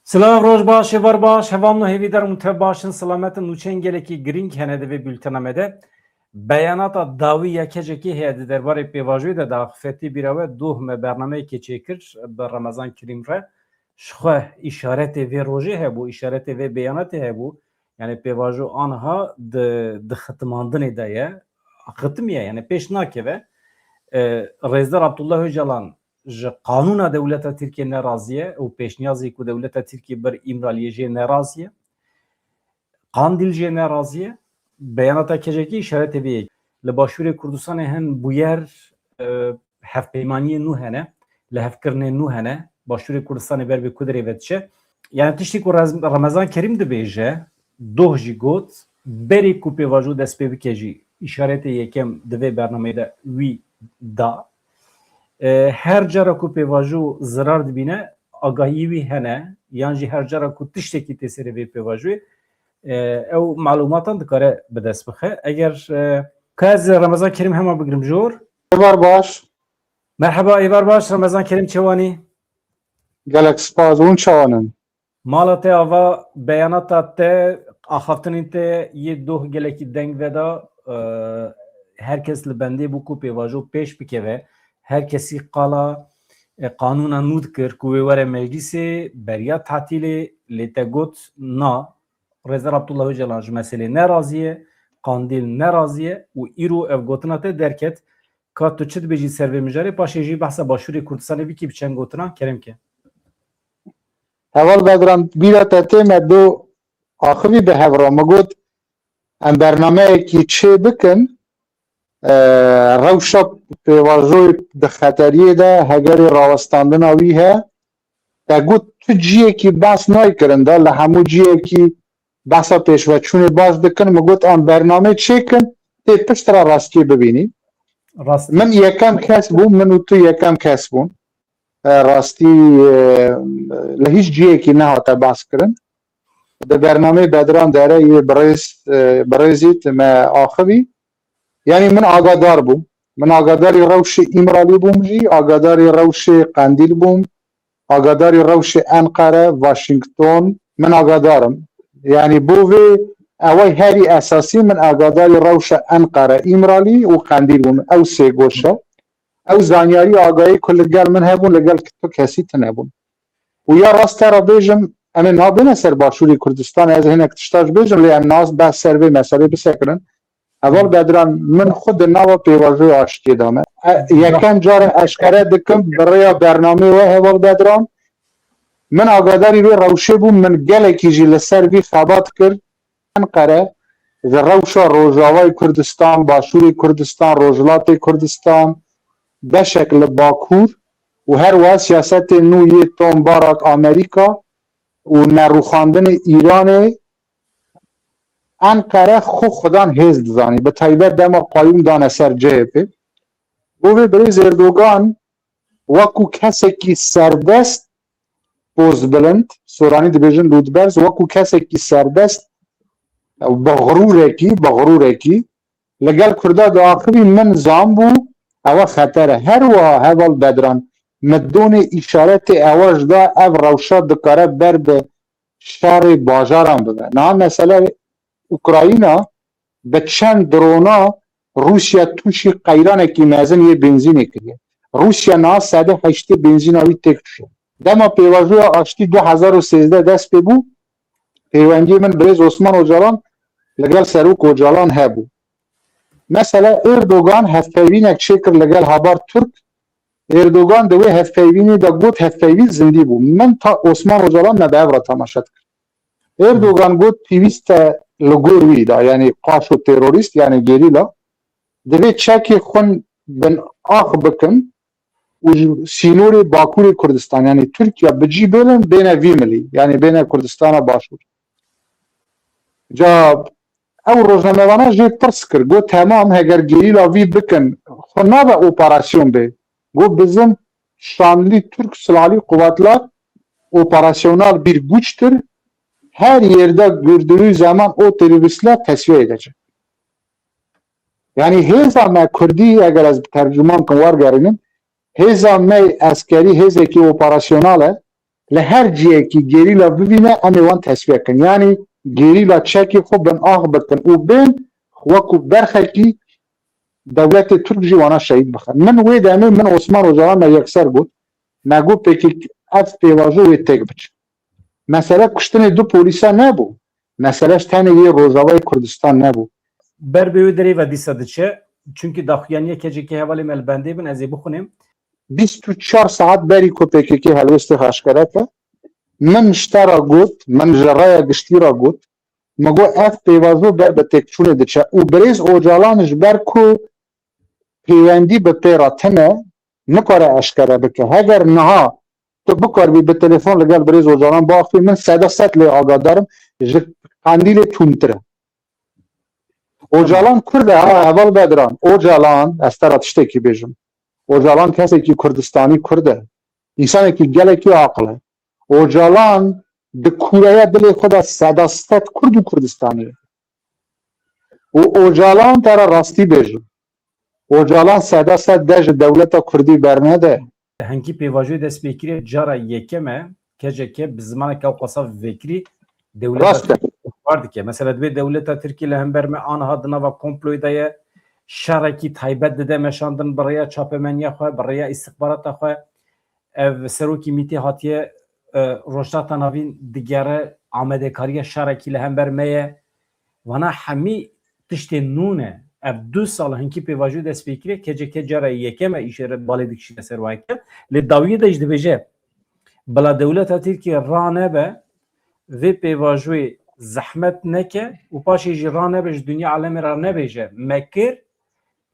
Silav roj baş, var baş, hevam hevîdar muteb başın selametin nûçen gelekî girîng hene divê bültena me de beyanata dawî ya kecekî heye di derbarê pêvajoyê de daxifetî bîra we duh me bernameyekê çêkir bi Remezan Kirîm re ji xwe îşaretê vê rojê hebû, îşaretê vê beyanatê hebû. Yani pêvajo aniha di xitmandinê de ye, xitimiye yani pêş nakeve. Rêzdar Abdullah Öcalan ji qanûna dewleta Tirkiye neraziye û pêşniyazê ku dewleta Tirkiye ber îmraliyê jê neraziye. Qandîl jê neraziye. Beyanata kecekî îşaretê vê yekî. Li Başûrê Kurdistanê hin bûyer hevpeymaniyê nû hene, li hevkirinê nû hene. Başûrê Kurdistanê ber vê Kudirê ve diçe. Yani tiştî ku Remezan Kerîm dibêje, doh jî got, berê ku pêvajo dest pê bike jî îşaretê yekem di vê bernameyê de wî da. Her cara ku pêvajo zirar dibîne agahiyî wî hene yan jî her cara ku tiştekî tê serê vê pêvajoyê ew malûmatan dikare bi dest bixe. Eger ez Remezan Kerîm hema bigirim jor. Evar baş. Merheba êvar baş Remezan Kerîm çewanî? Gelek spas hûn çawanin. Mala te ava beyanata te axaftinên te yê doh gelekî deng veda herkes li bendê bû ku pêvajo pêş bikeve. Herkesî qala qanûna nû dikir ku wê were meclîsê beriya tatîlê lê te got na. Rêzdar Abdullah Öcalan ji meselê neraziye, Qandîl neraziye û îro ev gotina te derket ka tu çi dibêjî ser vê mijarê paşê jî behsa Başûrê Kurdistanê bikî bi çend gotinan keremke. Heval bedran bîra te tê me du axivî bi hevra me got em bernameyekî çê bikin rewşa pêvajoyê di xeteriyê de hegerê rawestandina wî he te got tu ciyekî behs naykirin de li hemû ciyekî behsa pêşveçûnê baş dikin me got em bername çêkin tê piştre rastiyê bibînî. Min yekem kes bûm min û tu yekem kes bûn. Rastî li hîç ciyekî nehate behs kirin. Di bernameyê bedran dere yê birêzî me axivî yani min agadar bûm. Min agadarê rewşê îmralî bûm jî, agadarê rewşê Qandîl bûm, agadarê rewşê Enqere, Washington min agadarim. Yani bo vê ew herî esasî min agadarê rewşa Enqere, îmralî û Qandîl bûm. Ew sê goşe. Ew zanyarî agayî ku li gel min hebûn li gel tu kesî tune bûn. û ya rast te re bêjim em ê nabêne ser Başûrê Kurdistanê ez hinek tişta ji bêjim lê em nas behs ser vê meselê bisekirin. Heval bedran min xwe di nava pêvajoya aştiyê de me. Yekem carê eşkere dikim bi rêya bernamê we heval bedran min agadarî vê rewşê bûm min gelekî jî li ser vî xebat kir Enqere ji rewşa Rojavayê Kurdistan, Başûrê Kurdistan, Rojhilatê Kurdistan beşek li Bakur û her wiha siyasetê nû yê Tom Barak Amerîka û nerûxandinê Îranê Enqere xwe xwedan hêz dizanî bi taybet dema qayûm dane ser CHP. Bo vê birêz Erdogan wekû kesekî serbest pozbilind soranî dibêjin rûdberz wekû kesekî serbest bi xurûrekî li gel Kurda di axivî min zanbû ew xeter e. Her wiha heval bedran middonê îşaretê ew ji da ev rewşa dikare ber bi şerê bajaran bibe. Niha mesele Ukrayna bi çend drona Rûsya tûşî qeyranekî mezin yê benzînê kiriye. Rûsya niha sedê heştê benzîna wî têk tuşe. Dema pêvajoya aştî 2013 dest pê bû pêwendiyê min birêz Osman Öcalan li gel Serok Öcalan hebû. Mesela Erdogan hevpeyvînek çêkir li gel Habar Türk. Erdogan di wê hevpeyvînê de got hevpeyvî zindî bû. Min ta Osman Öcalan me bi hev re temaşe dikir. Erdogan got pîvîst e li gor wî da yani qaş û terorîst yani gerîla divê çekê xwe bin ax bikin û sînorê Bakurê Kurdistan yani Tirkiye bi cî bêlin bêne vî milî yani bêne Kurdistana Başûr. Ca ew rojnamevana jê pirs kir got temam heger gerîla vî bikin xwe nabe operasyon bê got bizim şanlî Türk Silahlı Kuvvetler operasyonel bir güçtür. Her yerde gördüğü zaman o teröristler tesviye edecek. Yani hêza me Kurdî eger ez tercüman kim wergerînim hêza me eskeri hêzekî operasyonel e لهر جیکی گریلا ببینه امیوان تصفیه کن یعنی گریلا چکی خوب بن آغ بکن و بین وکو برخکی دولت ترک جوانا شهید بخن من وی دامه من عثمان اوجالا ما یکسر بود نگو پیکی اف پیواجو وی تک بچ مثلا کشتن دو پولیسا نبو مثلاش tane یه روزاوای کردستان نبو بر به دری و دیسا دچه çünkü daxuyaniye keceki hevali melbende bin ez ê bixunim 24 saat beri ku PKK helwestê xweşkereke min ji ra got min ji raya giştî ra got me got ev pêvazo ber bi têkçûnê diçe û birêz Ocalan ji ber ku pêwendî bi pêra tune nikare eşkere bike heger niha tu bikaribî bi telefon li gel birêz Ocalan baxî min seda sed lê agadarim ji Qandîlê tûntir e Ocalan Kurd e ha heval bediran Ocalan ez te ra tiştekî bêjim Ocalan kesekî Kurdistanî Kurd e însanekî gelekî aqil e Ocalan di kureya dilê xwe de seda sed Kurd û Kurdistanî ye û Ocalan te ra rastî bêjim Ocalan seda sed de ji dewleta Kurdî bernede henkî pêvajoyê destpêkirê cara yekeme keceke bi zimaneke ew qasa vekirî rast e var dike mesela divê dewleta Tirkiye li hember me aniha di nava komployê de ye şerekî taybet dide meşandin bi rêya çapemeniya xwe bi rêya îstixbarata xwe ev serokî mîtê hatiye rojhata navîn digere amedekariya şerekî li hember me ye wana hemî tiştên nû ne ev 2 sal hinkî pêvajoyê destpêkirê keceke cara yekeme îşere balê dikişîne ser wayke lê dawiyê de ji dibêje bila dewleta Tirkiye ranebe vê pêvajoyê zehmet neke û paşê jî ranebe ji dunya alemê ra nebêje me kir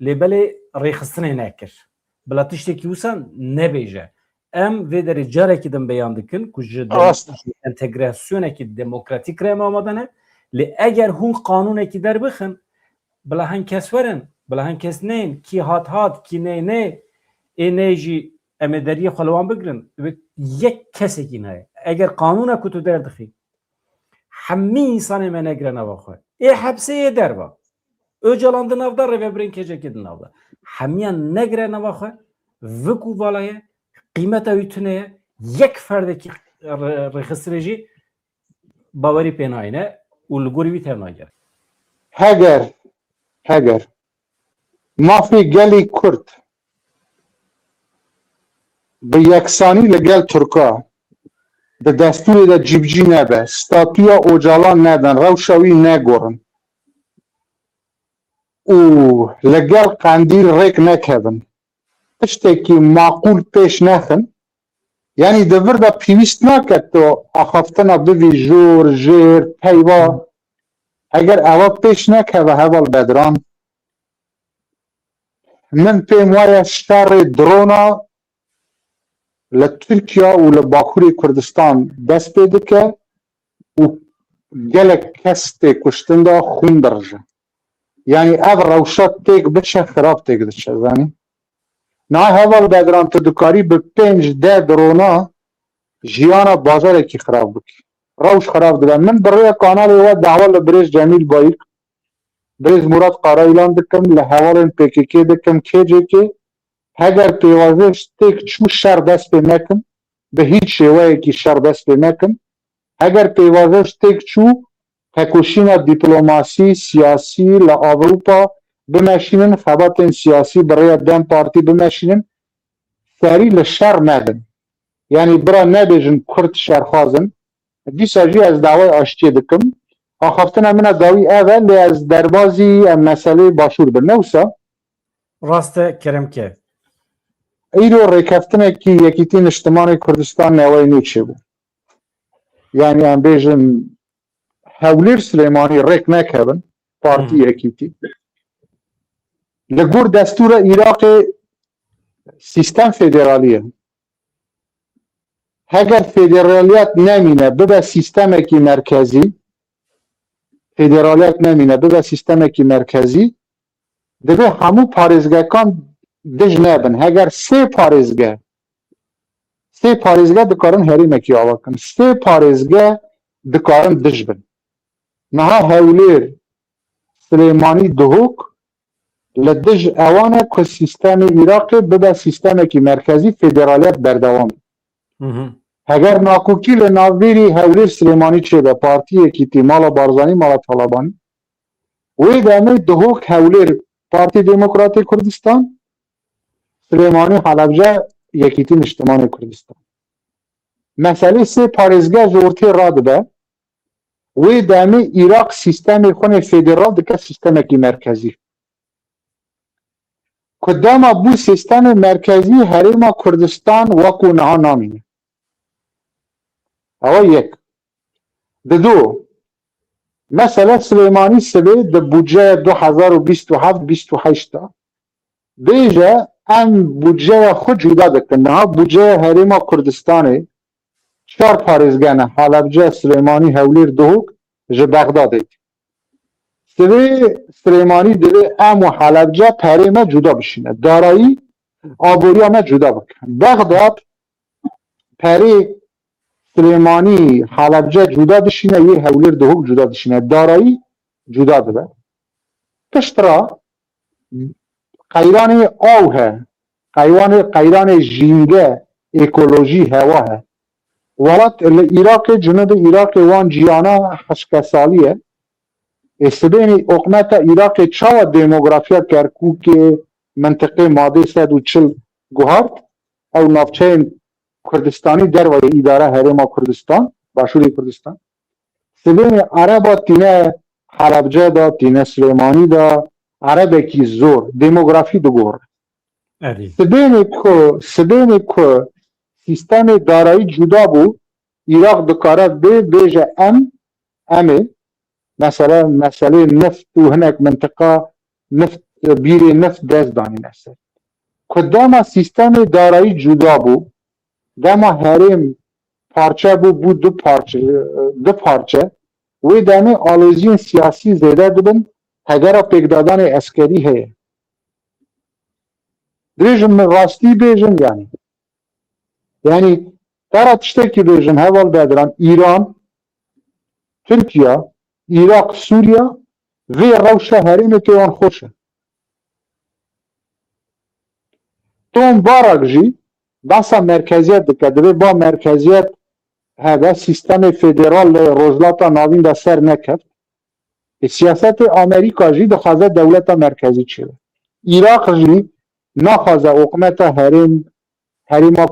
lê belê rêxistinê nekir bila tiştekî wisa nebêje em vê derê carekî din beyan dikin ku ji entegrasyonekî demokratîk rême amadan e lê eger hûn qanûnekî derbixin bila hin kes werin bila hin kes neyên kî hat kî nê ê nê jî em ê deriyê xwe li wan bigirin yek kesekî neye eger qanûna ku tu derdixî hemî însanê me negire nava xwe ê hepseyê derva Öcalan di navda rêveberên kecekê di navda hemiyan negire nava xwe vikû vala ye qîmeta wî tune ye yek ferdekî rêxistirê jî bawerî pê nayîne û li gorî wî tev nagere heger mafê gelê Kurd bi yeksanî li gel Tirka di destûrê de cîbicî nebe statûya Ocalan nedin rewşa wî negorin û li gel Qandîl rêk nekevin tiştekî maqûl pêş nexin yanî di vir de pîvîst nake tu axaftina bivî jor jêr peyva eger eva pêş nekeve heval bedran min pêm waye şerê drona li Tirkiye û li Bakurê Kurdistan dest pê dike û gelek kes tê kuştin de xûn dirije yanî ev rewşa têk biçe xirab têk diçe zanî niha heval bedran tu dikarî bi 5-10 drona jiyana bajarekî xirab bikî rewş xirab dibe min bi rêya kanalê we dawa li birêz Cemîl Bayîk birêz Murat Qara îlan dikim li hevalên PKK dikim kêcekê heger pêvajoyê têk çû şer dest pê nekin bi hîç şêweyekî şer dest pê nekin heger pêvajoyê têk çû hekuşîna dîplomasî siyasî li Avrupa bimeşînin xebatên siyasî bi rêya dem partî bimeşînin serî li şer nedin yanî bira nebêjin Kurd şerxwazin dîsa jî ez dawayê aştiyê dikim axaftina min a dawî ev e lê ez derbasî em meseleyê başûr bin ne wisa rast e keremke îro rêkeftinekî Yekîtîn Niştimanê Kurdistan neweyê nû çêbû yanî em bêjin Hewlêr Silêmanî rêk nekevin partî Yekîtî li gor destûra Iraqê sîstem federalî ye heger federaliyet nemîne bibe sîstemekî merkezî federaliyet nemîne bibe sîstemekî merkezî dibe hemû parêzgekan dij nebin heger sê parêzgeh dikarin herîmekî ava kin sê parêzgeh dikarin dij bin niha Hewlêr Silêmanî dihok li dij ewan e ku sîstemê Iraqê bibe sîstemekî merkezî federaliyet berdewam اگر ناکوکی لناویری هولی سلیمانی چه به پارتی یکیتی مالا بارزانی مالا طالبانی وی دامه دهوک هولی پارتی دموکراتی کردستان سلیمانی حلبجه یکیتی نشتمان کردستان مسئله سه پارزگاه زورتی راد به وی دامه عراق سیستم خونه فدرال دکه سیستم کی مرکزی کدام بو سیستم مرکزی حریم کردستان وکو نها نامینه او یک دو مثلا سلیمانی سبه د بودجه 2027-28 بیجه ام بودجه خود جدا دکن ها بودجه حریم کردستانه 4 پارزگانه حلبجه سلیمانی هولیر دهوک جه بغداده سبه سلیمانی داره ام و حلبجه حریم جدا بشینه دارایی آبوری هم جدا بکن بغداد پری سلیمانی حلبجه جدا بشینه یه هولیر دهوک جدا بشینه دارایی جدا ده پشترا قیران آوه قیران جینگه اکولوژی هواه ولات العراق جنوب عراق وان جیانا حشک سالیه استبین اقمت عراق چاو دیموگرافیا کرکوک منطقه ماده 140 گوهارد او نافچه کردستانی در و اداره حریم کردستان باشوری کردستان سبین عربا تینه حلبجه دا تینه سلیمانی دا عربه کی زور دیموگرافی دو گور اری سبین که سیستم دارایی جدا بو عراق دکاره بیجه امه مثلا مسئله نفت و هنک منطقه نفت بیر نفت دست دانی نسه کدام سیستم دارایی جدا بو دما حریم پارچه بو دو پارچه وی دامه آلوزین سیاسی زیده دبن هگر پیگدادان اسکری هیه دریجم من راستی بیجم یعنی در تشتکی بیجم هوال بدران ایران ترکیه عراق سوریه وی روشه حریم که آن خوشه تون بارک جی باسا مرکزیت دکده با مرکزیت هذا سیستم فدرال روزلاتا ناوین دا سر نکرد سیاست امریکا جی دخوازه دولت مرکزی چه عراق جی نخوازه حکومت حریم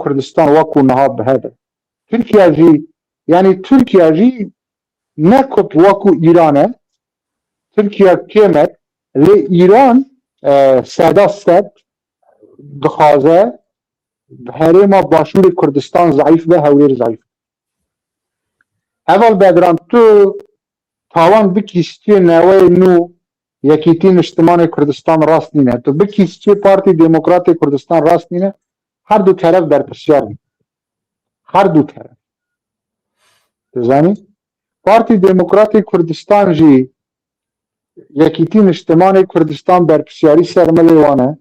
کردستان وکو نها بهده ترکیه جی یعنی ترکیه جی نکب وکو ایرانه ترکیه کمک لی ایران ساده ست دخوازه حریم باشور کردستان ضعیف به هولیر ضعیف اول بدران تو تاوان بکیستی نوی نو یکیتی نشتمان کردستان راست نینه تو بکیستی پارتی دموکرات کردستان راست نینه هر دو طرف در پسیار نینه هر دو طرف تزانی پارتی دموکرات کردستان جی یکیتی نشتمان کردستان در پسیاری سرملی وانه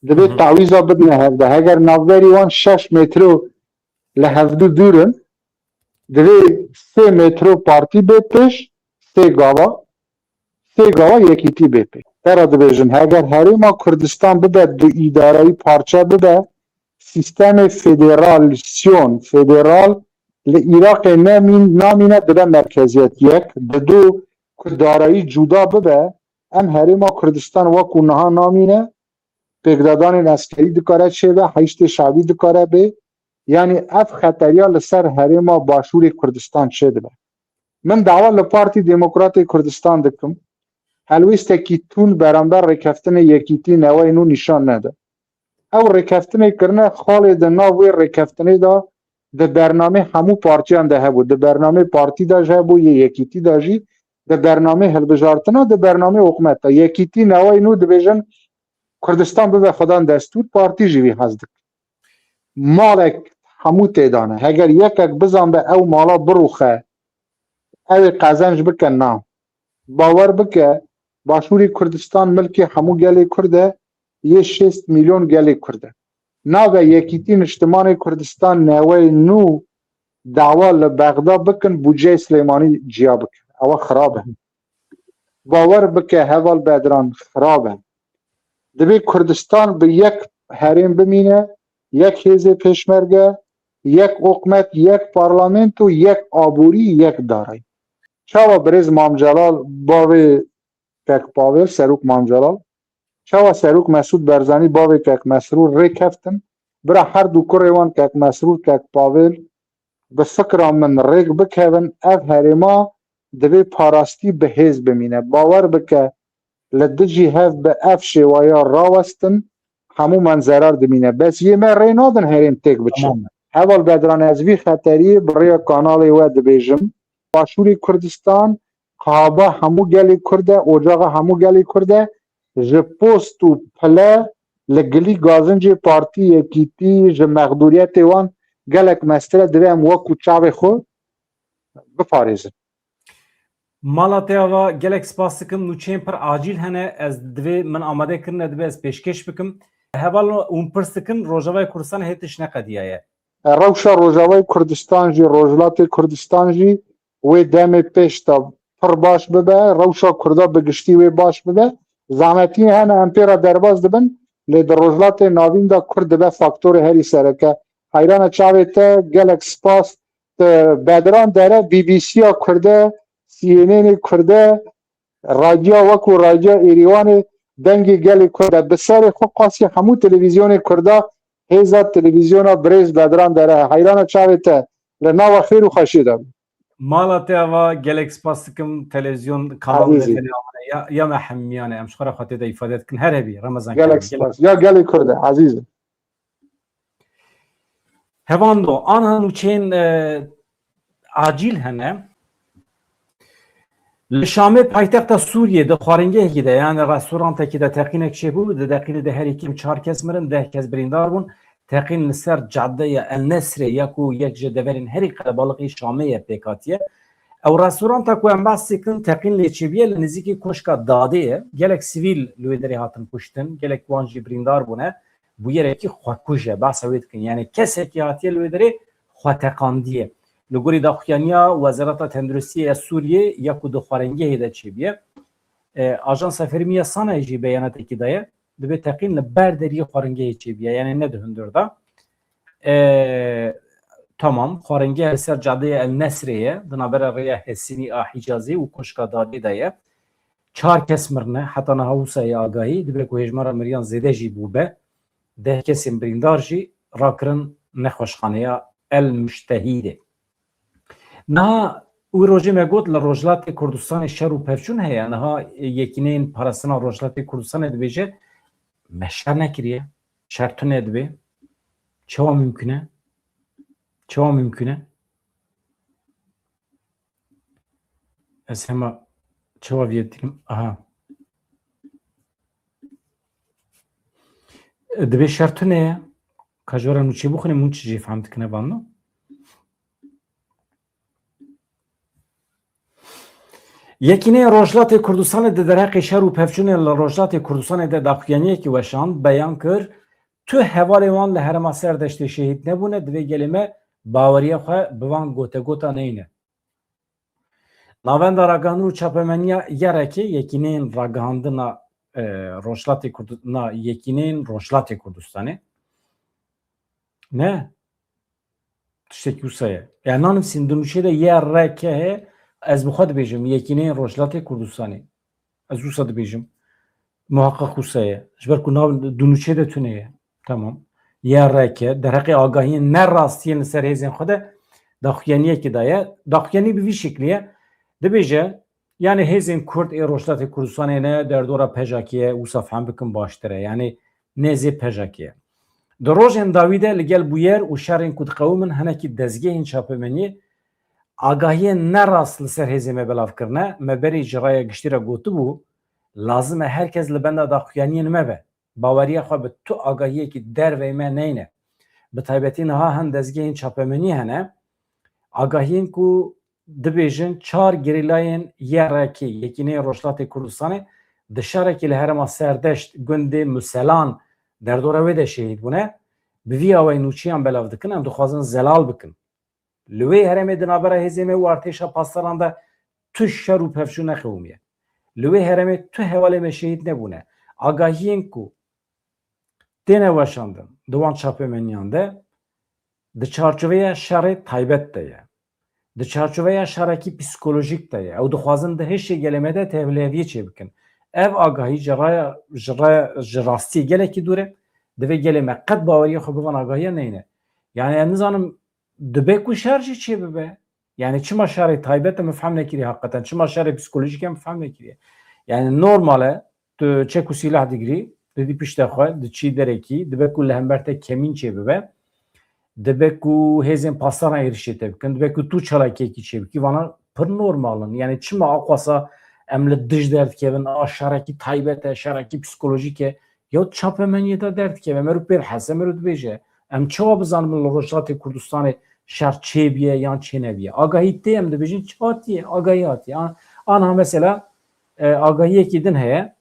دبی تعویضا بدنه هفده اگر نوبری وان 6 مترو لحفدو دورن دبی 3 مترو پارتی بپش 3 گاوا یکیتی بپش ترا دبیجن اگر حریم کردستان بده دو اداره پارچه بده سیستم فدرالیسیون فدرال لعراق نامینه دبه مرکزیت یک دو کدارایی جدا بده ام حریم کردستان وکو نها نامینه پیگدادان عسکری دکاره چه به حیشت شعبی دکاره به یعنی اف خطریا لسر حریم باشور کردستان چه ده من دعوه لپارتی دموکرات کردستان دکم هلویست کی تون برانبر رکفتن یکیتی نوای نو نشان نده او رکفتن کرنه خالی ده ناوی رکفتن دا ده برنامه همو پارچیان ده هبو ده برنامه پارتی دا جهبو یکیتی دا جی ده برنامه هلبجارتنا ده برنامه حکومت دا یکیتی نوای نو ده بیجن کردستان به خدان دستور پارتی جوی هزدک مالک همو تیدانه اگر یک بزن به او مالا بروخه او قزنج بکن نه باور بکه باشوری کردستان ملکی همو گلی کرده یه 6 میلیون گلی کرده نه به یکیتی نشتمان کردستان نوی نو دعوه لبغداد بکن بودجه سلیمانی جیا بکن او خرابه باور بکه حوال بدران خرابه دبی کردستان به یک حریم بمینه یک حیز پیشمرگه yek hukmet, yek parlamento, yek aburi, yek daray. Çava Brez Mamcelal bavê Kekpavel, Serok Mamcelal, çawa Serok Mesud Berzanî bavê Kek Mesrûr rê keftin, bira her du kurê wan Kek Mesrûr Kekpavel bi fikra min rêk bikevin, ev herêma divê parastî bi hêz bimîne. Bawer bike li dijî hev bi ev şêwaya rawestin, hemû menzerer dimîne. Bes yê me rê nadin herêm têk biçe. Tamam. Heval Bedran ez vî xeteriyê bi rêya kanalê we dibêjim. Başûrê Kurdistan qaba hemû gelê Kurd e, ocaxa hemû gelê Kurd e, ji post û pile li gilî gazincê partî Yekîtî ji mexdûriyetê wan gelek mestre divê em wekû çavê xwe biparêzin. Mala te ava gelek spas dikim nûçeyên pir acîl hene ez divê min amade kirine divê ez pêşkeş bikim. Heval û pirs dikin Rojavayê Kurdistanê hê tişt neqediye ye. Rewşa Rojavayê Kurdistan jî Rojhilatê Kurdistan jî wê demê pêş da pir baş bibe, rewşa Kurda bi giştî wê baş bibe. Zahmetî hene em pê re derbas dibin, lê di Rojhilatê navîn de Kurd dibe faktorê herî sereke. Heyrana çavê te gelek spas Bedran dere BBCya Kurd e, CNNê Kurd e, radyoya wekû radyoya Êrîwanê dengê gelê Kurd e. Bi serê xwe qasî hemû televîzyonê Kurda hêza televîzyona Brêz Bedran dere. Heyrana çavê te li nava xêr û xweşî de. Mala te ava gelek spas dikim televizyon kanalê Azîzî. ya me hemiyane em ji xwe re xwetê de îfade dikin her hebî Remezan Gelek spas. Ya gelê Kurd e ezîzim. Hevando an nûçeyên acîl hene li Şamê paytexta Sûriyê di xwaringehekî de yani restorantekî de teqînek çêbû di deqînê de herî kêm 4 kes mirin 10 kes birîndar bûn teqîn li ser caddeya El Nesrê ya ku yek ji deverên herî qelebalıqî Şamê ye pêkatiye ew restoranta ku em behsê kirin teqîn lê çêbiye li nêzîkî koşka Dadê ye gelek sivîl li wê derê hatin kuştin gelek wan jî birîndar bûne bu yerekî xwekuj e behsa wê dikin yani kesekî hatiye li wê derê xweteqandiye li gorî daxuyaniya Wezareta Tenduristiyê ya Sûriyê ya ku di xwaringehê de çêbiye Ajansa Fermiya Sanayê jî beyanetekî daye dibe teqîn li ber deriyê xwaringehê çêbiye yani ne di hundir da tamam xwaringeh li ser caddeya El Nesrê ye di navbera rêya Hesînî a Hicazê û koşka Dadê de ye 4 kes mirine heta niha wîsayê agahî dibe ku hêjmara miriyan zêde jî bûbe 10 kesên birîndar jî rakirin nexweşxaneya El Müştehîdê. Niha wî rojê me got li Rojhilatê Kurdistanê şer û pevçûn heye niha yekîneyên parastina Rojhilatê Kurdistanê dibêje me şer nekiriye şer tune dibe çawa mümkün e çawa mümkün e ez hema çawa viyetirim aha dibe şer tune ye kajwara nûçê bixwîne min çi jî fehm dikine vanno Yekîneyên Rojhilatê Kurdistanê di derheqê şer û pevçûnê li Rojhilatê Kurdistanê de daxuyaniyekî weşand beyan kir tu hevalê wan li herêma Serdeştê şehîd nebûne divê gelê me baweriya xwe bi wan gotegota neyne. Navenda ragihandin û çapemeniya yerekê yekîneyên ragihandina Rojhilatê Kurdistanê yekîneyên Rojhilatê Kurdistanê ne tiştekî wisa ye yani nanivîsîn di nûçê de YRK heye ez bi xwe dibêjim yekîneyên Rojhilatê Kurdistanê ez wisa dibêjim muheqeq wisa ye ji ber ku nav di nûçê de tune ye tamam YRK derheqê agahiyên nerastiyên li ser hêzên xwe de daxuyaniyekî daye daxuyanî bi vî şeklî ye dibêje yani hêzên Kurd ê Rojhilatê Kurdistanê ne derdora pejakî ye wisa fehm bikin baştir e yani nêzê pejakî ye di rojên dawî de li gel bûyer û şerên ku diqewimin hinekî dezgehên çapemeniyê agahiyên nerast li ser hêzê me belav kirine me berê jiraya giştî re gotibû lazim e herkes li benda daxuyaniyên me be baweriya xwe bi tu agahiyekî dervey me neyne bi taybetî niha hin dezgehên çapemenî hene agahiyên ku dibêjin 4 gerîlayên YRK yekîneyên Rojhilatê Kurdistanê di şerekî li herêma Serdeşt gundê Muselan derdora wê de şehîd bûne bi vî awayî nûçiyan belav dikin em dixwazin zelal bikin li wê herêmê di navbera hêzê me û artêşa pastaran de tu şer û pevçûn nexewimiye li wê herêmê tu hevalê me şehîd nebûne agahiyên ku têne weşandin di wan çapemeniyan de di çarçoveya şerê taybet de ye. Di çarçoveya şerekî psikolojik de ye. Ew dixwazin di hêşê gelê de tevliheviyê çê bikin. Ev agahî ji rastiyê gelekî dûr e, divê gelê me qet baweriya xwe bivan agahiya neyne. Yani em nizanim dibe ku şer jî çê bibe. Yani çima şerê taybet em fehm nekiriye hakikaten. Çima şerê psikolojik em fehm nekiriye. Yani normale tu çe ku silah digirî, didî pişta xwe, diçî derekî, dibe ku li hember te kemîn çê bibe. Dibe ku hêzên pastaran êrişê te bikin, dibe ku tu çalakiyekî çê bikî, vana pir normalin. Yani çima aqwasa em li dij derdikevin, a şerekî taybet e, şerekî psikolojik e, ya çapemeniyê de derdikeve, me rû pêr hese, me rû dibêje. Em çawa bizanin li Rojhilatê Kurdistanê şer çê biye yan çê nebiye. Agahî tê em dibêjin çi hatiye, agahî hatiye. Aniha mesela agahiyekî din heye,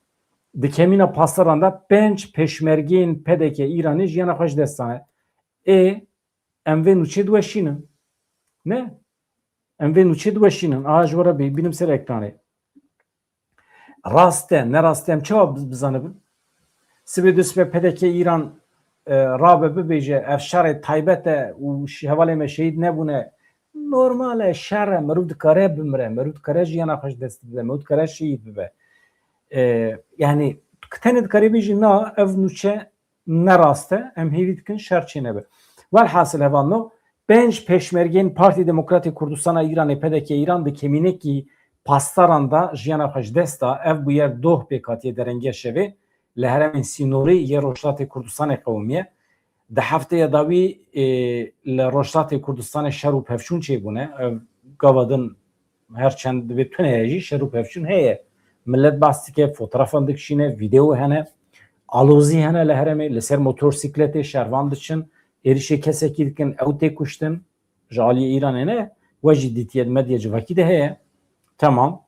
di kemîna pastaran de 5 peşmergeyên PDK Îranê jiyana xwe ji dest dane. Em vê nûçê diweşînin. Ne? Em vê nûçê diweşînin. Aha ji were bînim ser ekranê. Rast e, ne rast e, em çawa bizanibin? Sibê du sibê PDK İran rabe bibêje ev şerê taybet e û hevalê me şehîd nebûne. Normal e, şer e, mirov dikare bimire, mirov dikare jiyana xwe ji dest bide, mirov dikare şehîd bibe. Yani tenê dikarî bêjî na ev nûçe ne rast e, em hêvî dikin şer çê nebe. Velhasıl hevanno 5 peşmergên Partî Demokratîk Kurdistana Îranê PDK İran di kemînekî pastaran da jiyana xwe ji dest da ev bûye doh pêkatiye derengiya şevê li heremên Sînorî yê Rojhilatê Kurdistanê qewmiye. Di hefteya dawî li Rojhilatê Kurdistanê şer û pevçûn çêbûne. Ev gava din her çend divê tuneye jî şer û pevçûn heye. Millet bahs dike, fotoğrafan dikişîne, video hene, alozî hene li heremê, li ser motorsikletê şervan diçin. Êrişê kesekî dikin, ew tê kuştin, ji aliyê Îranê ne, we jî dîtiye medya civakî de heye. Tamam.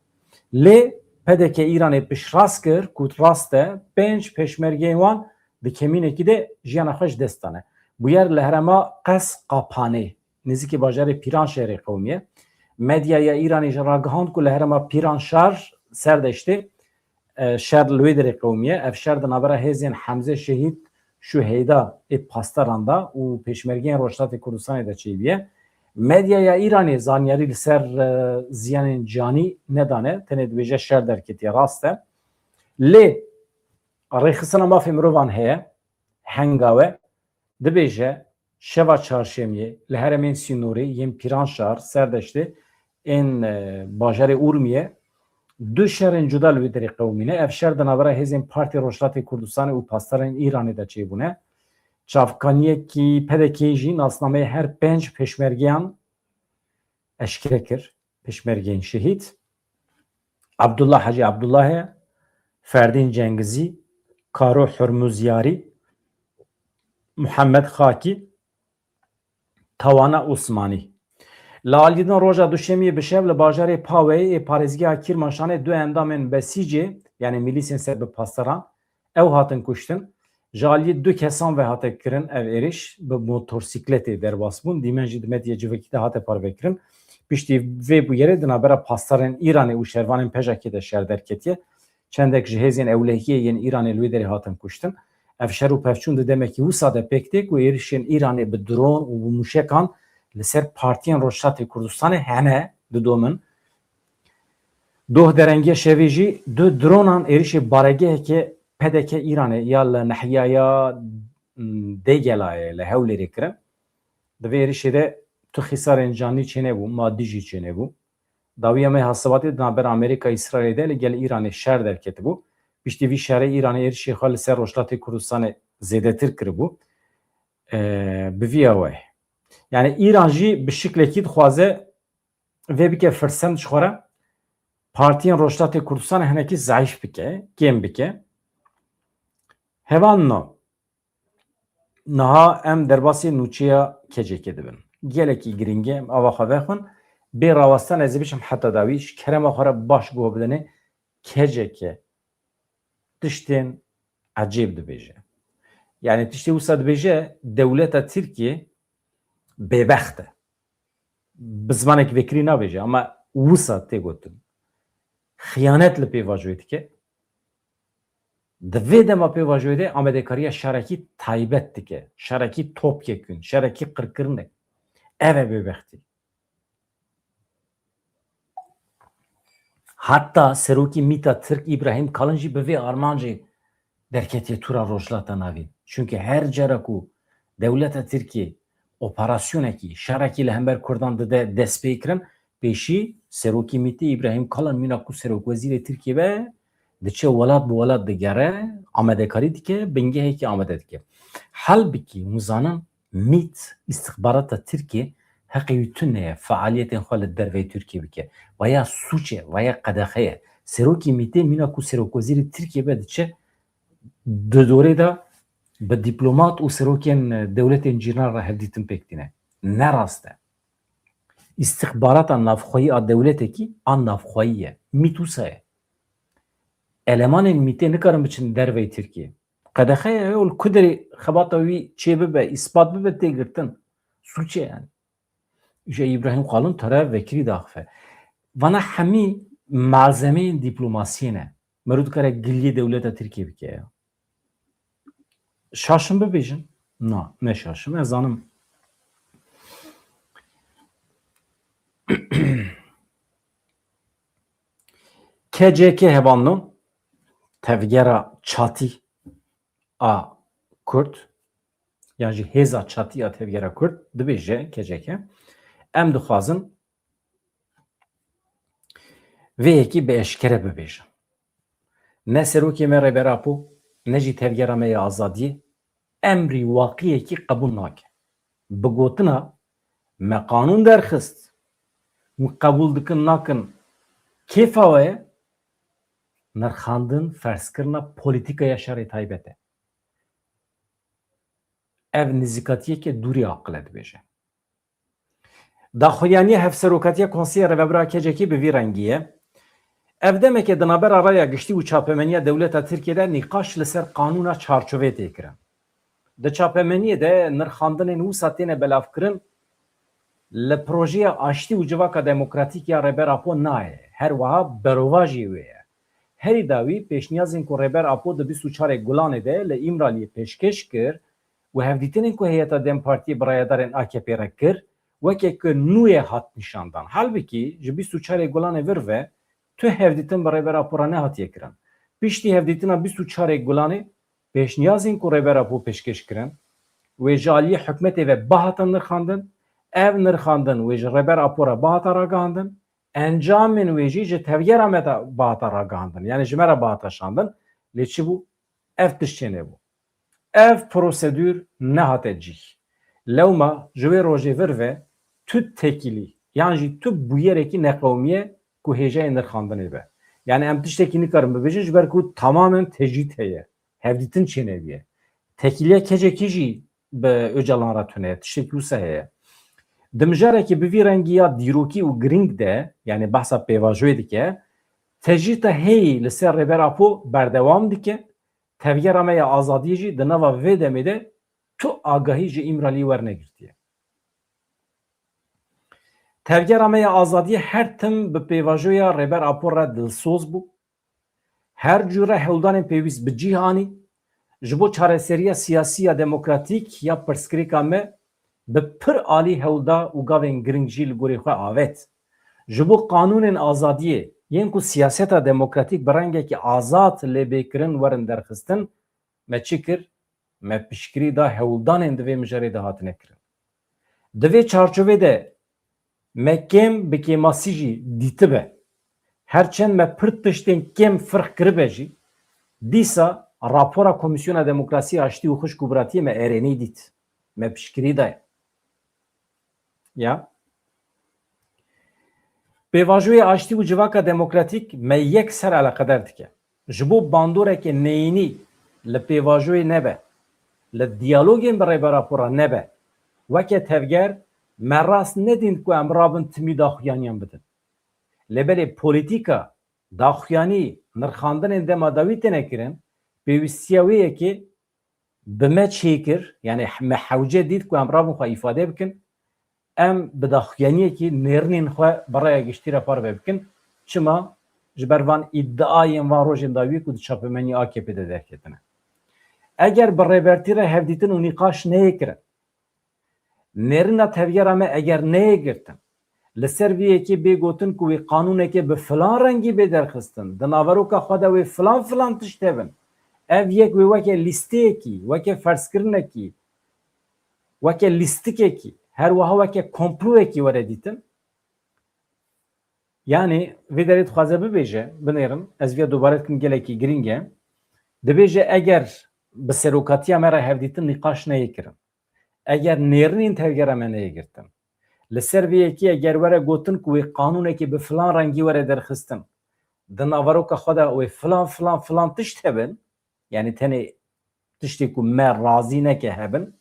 Lê PDK Îranê piştrast kir ku rast e 5 peşmergeyên wan di kemînekî de jiyana xwe ji dest dane. Bûyer li herema Qes Qapanê, nêzîkî bajarê Pîranşehirê qewmiye. Medyaya Îranê jî ragihand ku li herema Pîranşar serdeştê şer li wê derê qewmiye. Ev şer di navbera hêzên Hemze Şehîd şu heyda pastaran da û pêşmergeyên Rojhilatê Kurdistanê de çêbiye. Medyaya Îranê zanyarî li ser ziyanên canî nedane, tenê dibêje şer derketiye rast e. Lê rêxistina mafê mirovan heye, henga we dibêje şeva çarşemiyê li heremên Sînorî yên Pîranşar serdeştê ên bajarê Urmiyê du şerên cuda li wê derê qewmîne. Ev şer di navbera hêzên Partî Rojhilatê Kurdistanê û pastarên Îranê de çêbûne. Çavkaniyekî PDK jî nasnameyê her 5 peşmergeyan eşkere kir. Peşmergeyên şehîd. Abdullah Hacı Abdullahê, Ferdîn Cengizî, Karo Hurmuzyarî, Muhammed Xakî, Tawana Osmanî. Li aliyên roja duşemiyê bi şev li bajarê Paweyê ê parêzgeha Kîrmanşanê du endamên besîcê yani milîsên ser bi pastaran ew hatin kuştin. Ji aliyê du kesan ve hate kirin ev êriş bi motorsikletê derbas bûn. Dîmen jî di medya civakî de hate parvekirin. Piştî vê bûyerê di navbera pastarên Îranê û şervanên pejekê de şer derketiye. Çendek ji hêzên ewlehiyê yên Îranê li wê derê hatin kuştin. Ev şer û pevçûn di demekî wisa de pêk tê ku êrişên Îranê bi dron û bi mûşekan li ser partiyên Rojhilatê Kurdistanê hene didomin. Doh derengiya şevê jî du dronan êrişê baregehekê PDK Îranê ya li nehiyaya Dêgelayê li Hewlêrê kirin. Di vê êrişê de tu xîsarên canî çênebû, madî jî çênebû. Dawiya me hasibatê di navbera Amerîka İsraîlê de li gel Îranê şer derketibû. Piştî vî şerê Îranê êrişê xwe li ser Rojhilatê Kurdistanê zêdetir kiribû. Bi vî we. Yani İran jî bi şiklekî dixwaze vê bike firsem dişxware Partiyên Rojhilatê Kurdistanê hinekî zayıf bike, kêm bike. Hevan no. Niha em derbasî nûçeya kecekê dibin. Gelekî giringe em ava xwe vexwin. Bê rawastan ez ê biçim heta dawî ji kerema xwe re baş guh bidinê keceke tiştên ecêb dibêje. Yani tiştê wisa dibêje dewleta Tirkiye bêbext e. Bi zimanekî vekirî nabêje ama wisa tê gotin. Xıyanet li pêvajoyê dike. Divê dema pêvajoyê de amedekariya şerekî taybet dike, şerekî topyekûn, şerekî qirkirinê. Ev e bêbextî. Hatta serokê Mîta Tirk İbrahim Kalın jî bi vê armancê derketiye tura rojlata navî. Çünkü her cara ku dewleta Tirkiye operasyonekî, şerekî li hember Kurdan dide dest pê kirin, pêşî serokê Mîtê İbrahim Kalın mîna ku Serokwezîrê Tirkiye be diçe welat bi welat digere, amedekarî dike, bingehekî amede dike. Halbuki muzanin Mît istihbarata Tirkiye heqê wî tune ye faaliyetên xwe li derveyê Tirkiye bike. Vaya suçe, vaya qedexeye. Serokê Mîtê mîna ku Serokwezîrê Tirkiye be diçe di dorê de bi dîplomat û serokên dewletên cîran re hevdîtin pêk dîne. Ne rast e. İstihbarata navxweyî a dewletekî a navxweyî ye. Mît wisa ye. Elemanên Mîtê nikarin biçin derveyê Tirkiye. Qedexeye ye û ku derê xebata wî çê bibe, îspat bibe tê girtin. Suçe yani. İşte İbrahim Kalın terev vekilî daxife. Vana hemî malzemeyên dîplomasiyê ne. Merû dikare giliyê dewleta Tirkiye bike ya. Şaşım bibêjin? Na, ne şaşım. Ez zanim KCK hevanlı tevgera çatî a Kurt yani jî hêza çatî a tevgera Kurt dibêje KCK em dixwazin vê yekî bi eşkere bibêjin. Ne serokê me Rêberapû ne jî tevgera me ya azadiyê emrî waqîyekî qebûl nake. Bi gotina me qanûn derxist û qebûl dikin nakin kêfa we ye nirxandin ferzkirina polîtîkaya şerê taybet e. Ev nizîkatiyeke dûrî aqil e dibêje. Daxuyaniya hevserokatiya Konsêya Rêvebera KCK bi vî rengî ye. Ev demeke di navbera raya giştî û çapemeniya dewleta Tirkiyeyê nîqaş li ser qanûna çarçovê tê kirin. Di çapemeniyê de nirxandinên wisa têne belavkirin li projeya aştî û civaka demokratîk ya Rêberapû naye. Her wiha berova jî wê ye. Herî dawî pêşniyazên ku Rêberapû di 24 Gulanê de li İmraliyê pêşkêş kir û hevdîtinên ku heyeta Dem Partiyê birayedarên AKP re kir weke ku nûyê hat nîşandan. Halbuki ji 24 Gulanê vir ve tu hevdîtin bi Rêberapû re nehatiye kirin. Piştî hevdîtina 24 Gulanê pêşniyazên ku Rêberapû pêşkêş kirin wê ji aliyê hikûmetê ve bahatin nirxandin, ev nirxandin wê ji Rêberapû re bahata ragihandin, encamên wê jî ji tevgera me de bahata ragihandin. Yani ji me re bahata şandin. Lê çi bû? Ev tiştê nebû. Ev prosedür nehate cih. Lewma ji wê rojê vir ve tu tekilî yan jî tu bûyerekî neqewmiye ku hêjeyê nirxandinê be. Yani em tiştekî nikarin bibêjin ji ber ku tamamen tecît heye. Hevdîtin çêneviye. Tekiliye KCK jî bi Öcalan re tune. Tiştekî wisa heye. Di mijarekî bi vî rengî ya dîrokî û giring de yani behsa pêvajoyê dike tecîta heyî li ser Rêberapû berdewam dike. Tevgera me ya azadiyê jî di nava vê demê de tu agahî ji İmraliyê wernegirtiye. Tevgera me ya azadiyê her tim bi pêvajoya Rêberapû re dilsoz bû. Her cure hewldanên pêwîst bi cîhanî ji bo çareseriya siyasî ya demokratîk ya pirsgirêka me bi pir alî hewlda û gavên giring jî li gorî xwe avet. Ji bo qanûnên azadiyê yên ku siyaseta demokratîk bi rengekî azad lêbêkirin werin derxistin me çi kir? Me piştgirî da hewldanên di vê mijarê de hatine kirin. Di vê çarçovê de me kêm bi kêmasî jî dîtibe. Herçend me pir tiştên kêm firq kiribe jî dîsa rapora Komisyona Demokrasî Aştî û Xuşkûbiratiyê me erênî dît. Me piştgirî daye. Ya pêvajoyê aştî û civaka demokratîk me yek ser eleqedar dike. Ji bo bandoreke neyînî li pêvajoyê nebe, li diyalogên bi Rêberapû re nebe, weke tevger me rast nedîn ku em rabin timî daxuyaniyan bidin. Lêbelê polîtîka daxuyanî nirxandinên dema dawî têne kirin, pêwîstiya wê yekê bi me çêkir, yani me hewce dît ku em rabin xwe îfade bikin, em bi daxuyaniyekî nêrînên xwe bi raya giştî re parve bikin. Çima? ji ber van iddiayên van rojên dawî ku di çapemenî AKP'de derketine. Eger bi rêbertî re hevdîtin û nîqaş neyê kirin, nêrina tevyara me eger neyê girtin, li ser vê yekê bê gotin ku wê qanûnekê bi filan rengî bê derxistin, di naveroka xwe de wê filan filan tişt hebin, ev yek wê weke lîsteyekî, weke ferzkirinekî, weke lîstikekî, her wiha weke komployekî were dîtin, yani vê derê dixwaze bibêje, binêrin, ez vê dubare dikim gelekî giring e, dibêje eger bi serokatiya me re hevdîtin nîqaş neyê kirin, eger nêrinên tevgera me neyê girtin, li ser vê yekî eger were gotin ku wê qanûnekî bi filan rengî were derxistin, di naveroka xwe de wê filan filan filan tişt hebin, yani tenê tiştê ku me razî neke hebin,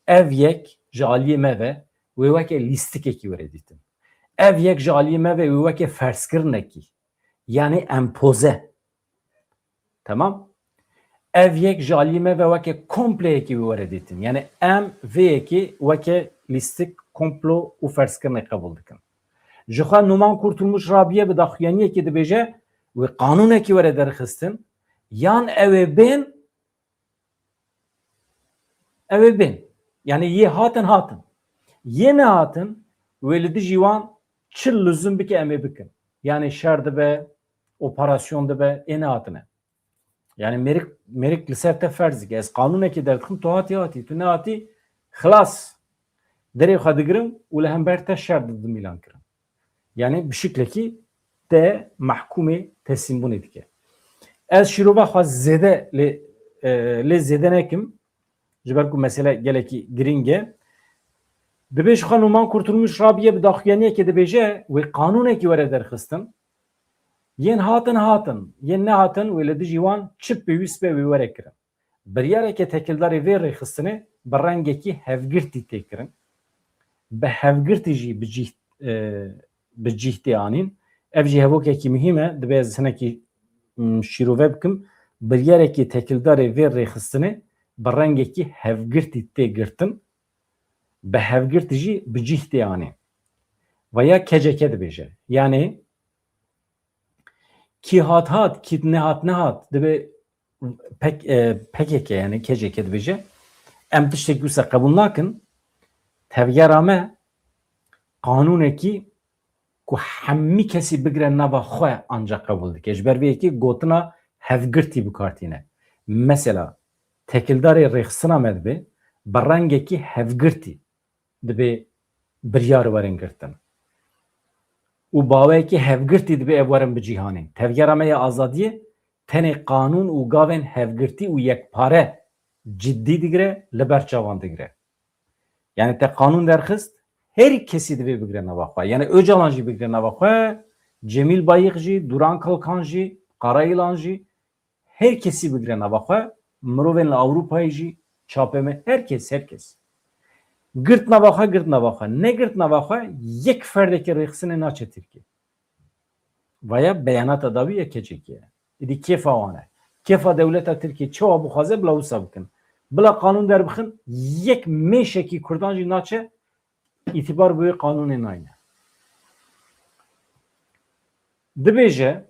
ev yek ji aliyê me ve wê weke lîstikekî were dîtin. Ev yek ji aliyê me ve wê weke ferzkirinekî, yani empoze. Tamam? Ev yek ji aliyê me ve weke kompleyekî were dîtin. Yani em vê yekî weke lîstik, komplo û ferzkirinê qebûl dikin. Ji xwe Numan Kurtulmuş Rabiye bi daxuyaniyekê dibêje wê qanûnekî were derxistin, yan ew ê bên, ew ê bên. Yani yê hatin. Yê nehatin, wê li dijî wan çi lüzum bike em ê bikin. Yani şer dibe, operasyon dibe, ê nehatine. Yani merik li ser te ferz dike. Ez qanûnekî derdikim, tu hatî, tu nehatî, xilas. Derê xwe digirim û li hember te şer didim îlan kirin. Yani bi şiklekî te mahkumê tesîmbûnê dike. Ez şîrova xwe zêde lê zêde nekim, ji ber ku mesele gelekî giring e. Dibêje xwe Numan Kurtulmuş Rabiye bi daxuyaniyekê dibêje wê qanûnekî were derxistin, yên hatin, yên nehatin wê li dijî wan çi pêwîst be wê were kirin. Biryareke tekildarê vê rêxistinê bi rengekî hevgirtî tê kirin. Bi hevgirtî jî bi cîhtê anîn. Ev jî hevokekî mühim e, dibe ez hinekî şîrove bikim. Biryarekî tekildarê vê rêxistinê bi rengekî hevgirtî tê girtin, bi hevgirtî jî bi cîhtê anîn. Veya keceke dibêje. Yani ki hat, ki nehat dibe pekeke yani keceke dibêje. Em tiştekî wisa qebûl nakin, tevgera me qanûnekî ku hemî kesî bigire nava xwe ancak qebûl dike. Ji ber vê yekî gotina hevgirtî bikartîne. Mesela tekildarê rêxistina me dibe bi rengekî hevgirtî dibe biryar werin girtin. û baweyekî hevgirtî dibe ev werin bi cîhanê. Tevgera me ya azadiyê tenê qanûn û gavên hevgirtî û yekpare ciddî digire, li ber çavan digire. Yani te qanûn derxist, her kesî dibe bigire nava xwe. Yani Öcalan jî bigire nava xwe, Cemîl Bayık jî, Duran Kalkan jî, Karayılan jî, her kesî bigire nava xwe, mirovên li Avrupayê jî, çapeme, herkes. Girt nava xwe, ne girt nava xwe, yek ferdekî rêxistinê naçe Tirkiye. Veya beyanata dawî ya keçekiye. İdî kêfa wan e. Kêfa dewleta Tirkiye çawa bixwaze bila wisa bikin. Bila qanûn derbixin, yek mêşekî Kurdan jî naçe îtibar bi wê qanûnê nayne. Dibêje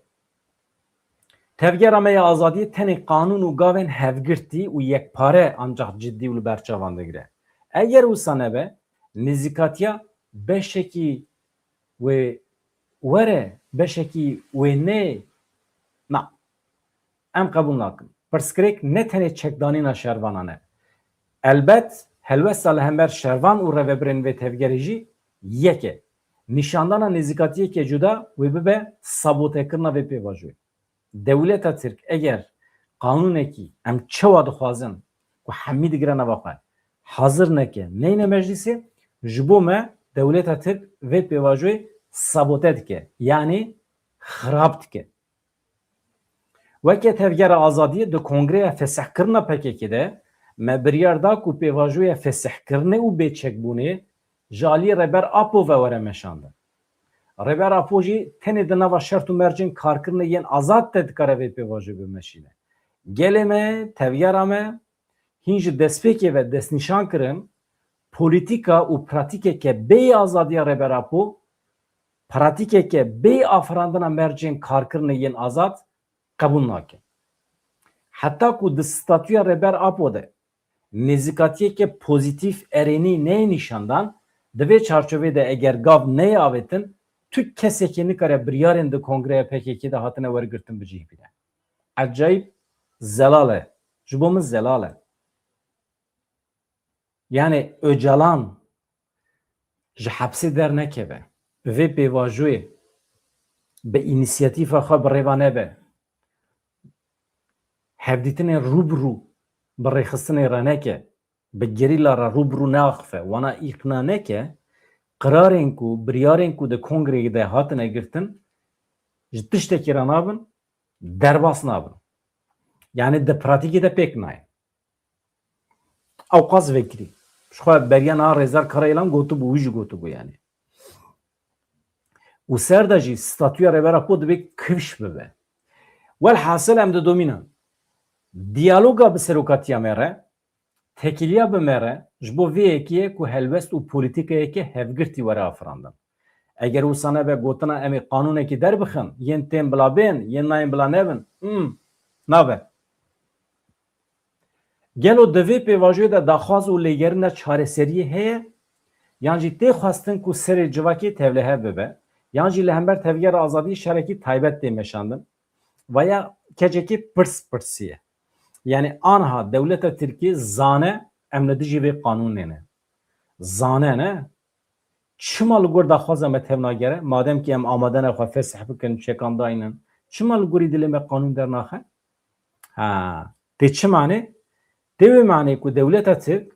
tevgera me ya azadiyê tenê qanûn û gavên hevgirtî û yekpare ancak ciddî û li ber çavan digire. Eger wisa nebe, nêzîkatiya beşekî wê were, beşekî wê nê, na, em qebûl nakin. Pirsgirêk ne tenê çekdanîna şervanan e. Elbet helwesta li hember şervan û revebirên vê tevgerê jî yek e. Nîşandana nêzîkatiyekê cuda wê bibe sabotekirina vê pêvajoyê. Dewleta Tirk eger qanûnekî em çawa dixwazin ku hemî digire nava xwe hazır neke neyne meclisê, ji bo me dewleta Tirk vê pêvajoyê sabote dike. Yani xirab dike. Weke tevgera azadiyê di kongreya fesehkirina PKK de me biryar da ku pêvajoya fesehkirinê û bêçekbûnê ji aliyê Reber Apo ve were meşandin. Reber Apo jî tenê di nava şert û mercên karkirinê yên azad te dikare vê pêvajoyê bimeşîne. Gelê me, tevgera me hîn ji destpêkê ve destnîşan kirin polîtîka û pratîkeke bê azadiya Reber Apo Pratike ke bey afrandına merceğin karkırını yen azat kabul nake. Hatta ku di statüya reber apode nezikatiye ke pozitif ereni ne nişandan dve çarçovede eğer gav ne avetin tük kesekini kare biryarın de kongreye PKK de hatine vargırtın bicih bile. Acayip zelale. Jubomuz zelale. Yani Öcalan ji hapsi dernekeve ve pêvajoyê bi inisiyatîfa xwe bi rêva nebe hevdîtinê rûbirû bi rêxistinê re neke bi gerîla re rûbirû neaxife wana îqna neke qirarên ku biryarên ku di kongreyê de hatine girtin ji tiştekî re nabin derbas nabin yani di pratikê de pêk nayê ew qas vekirî ji xwe beriya niha Rêzar Karayîlan gotibû wî jî gotibû yani û ser de jî statûya rêbera ku dibe kivş bibe welhasil em didomînin diyaloga bi serokatiya me re tekiliya bi me re ji bo vê yekîye ku helbest û polîtîkayeke hevgirtî were afirandin eger wisa nebe gotina em ê qanûnekî derbixin yên tên bila bên yên nayên bila nebin nabe gelo di vê pêvajoyê de daxwaz û lêgerîna çareseriyê heye yan jî tê xwestin ku serê civakê tevlihev bibe yan jî li hember tevgera azadiyê şerekî taybet tê meşandin veya kecekî pirs pirsiye yani anha devleta Tirkiye zane em li dijî vê qanûnê ne zane ne çima li gor daxwaza me tev nagere madem ki em amade ne xwe fesih bikin çêkandayînin çima li gorî dilê me qanûn dernaxe ha tê çi manê tê wê manê ku devleta Tirk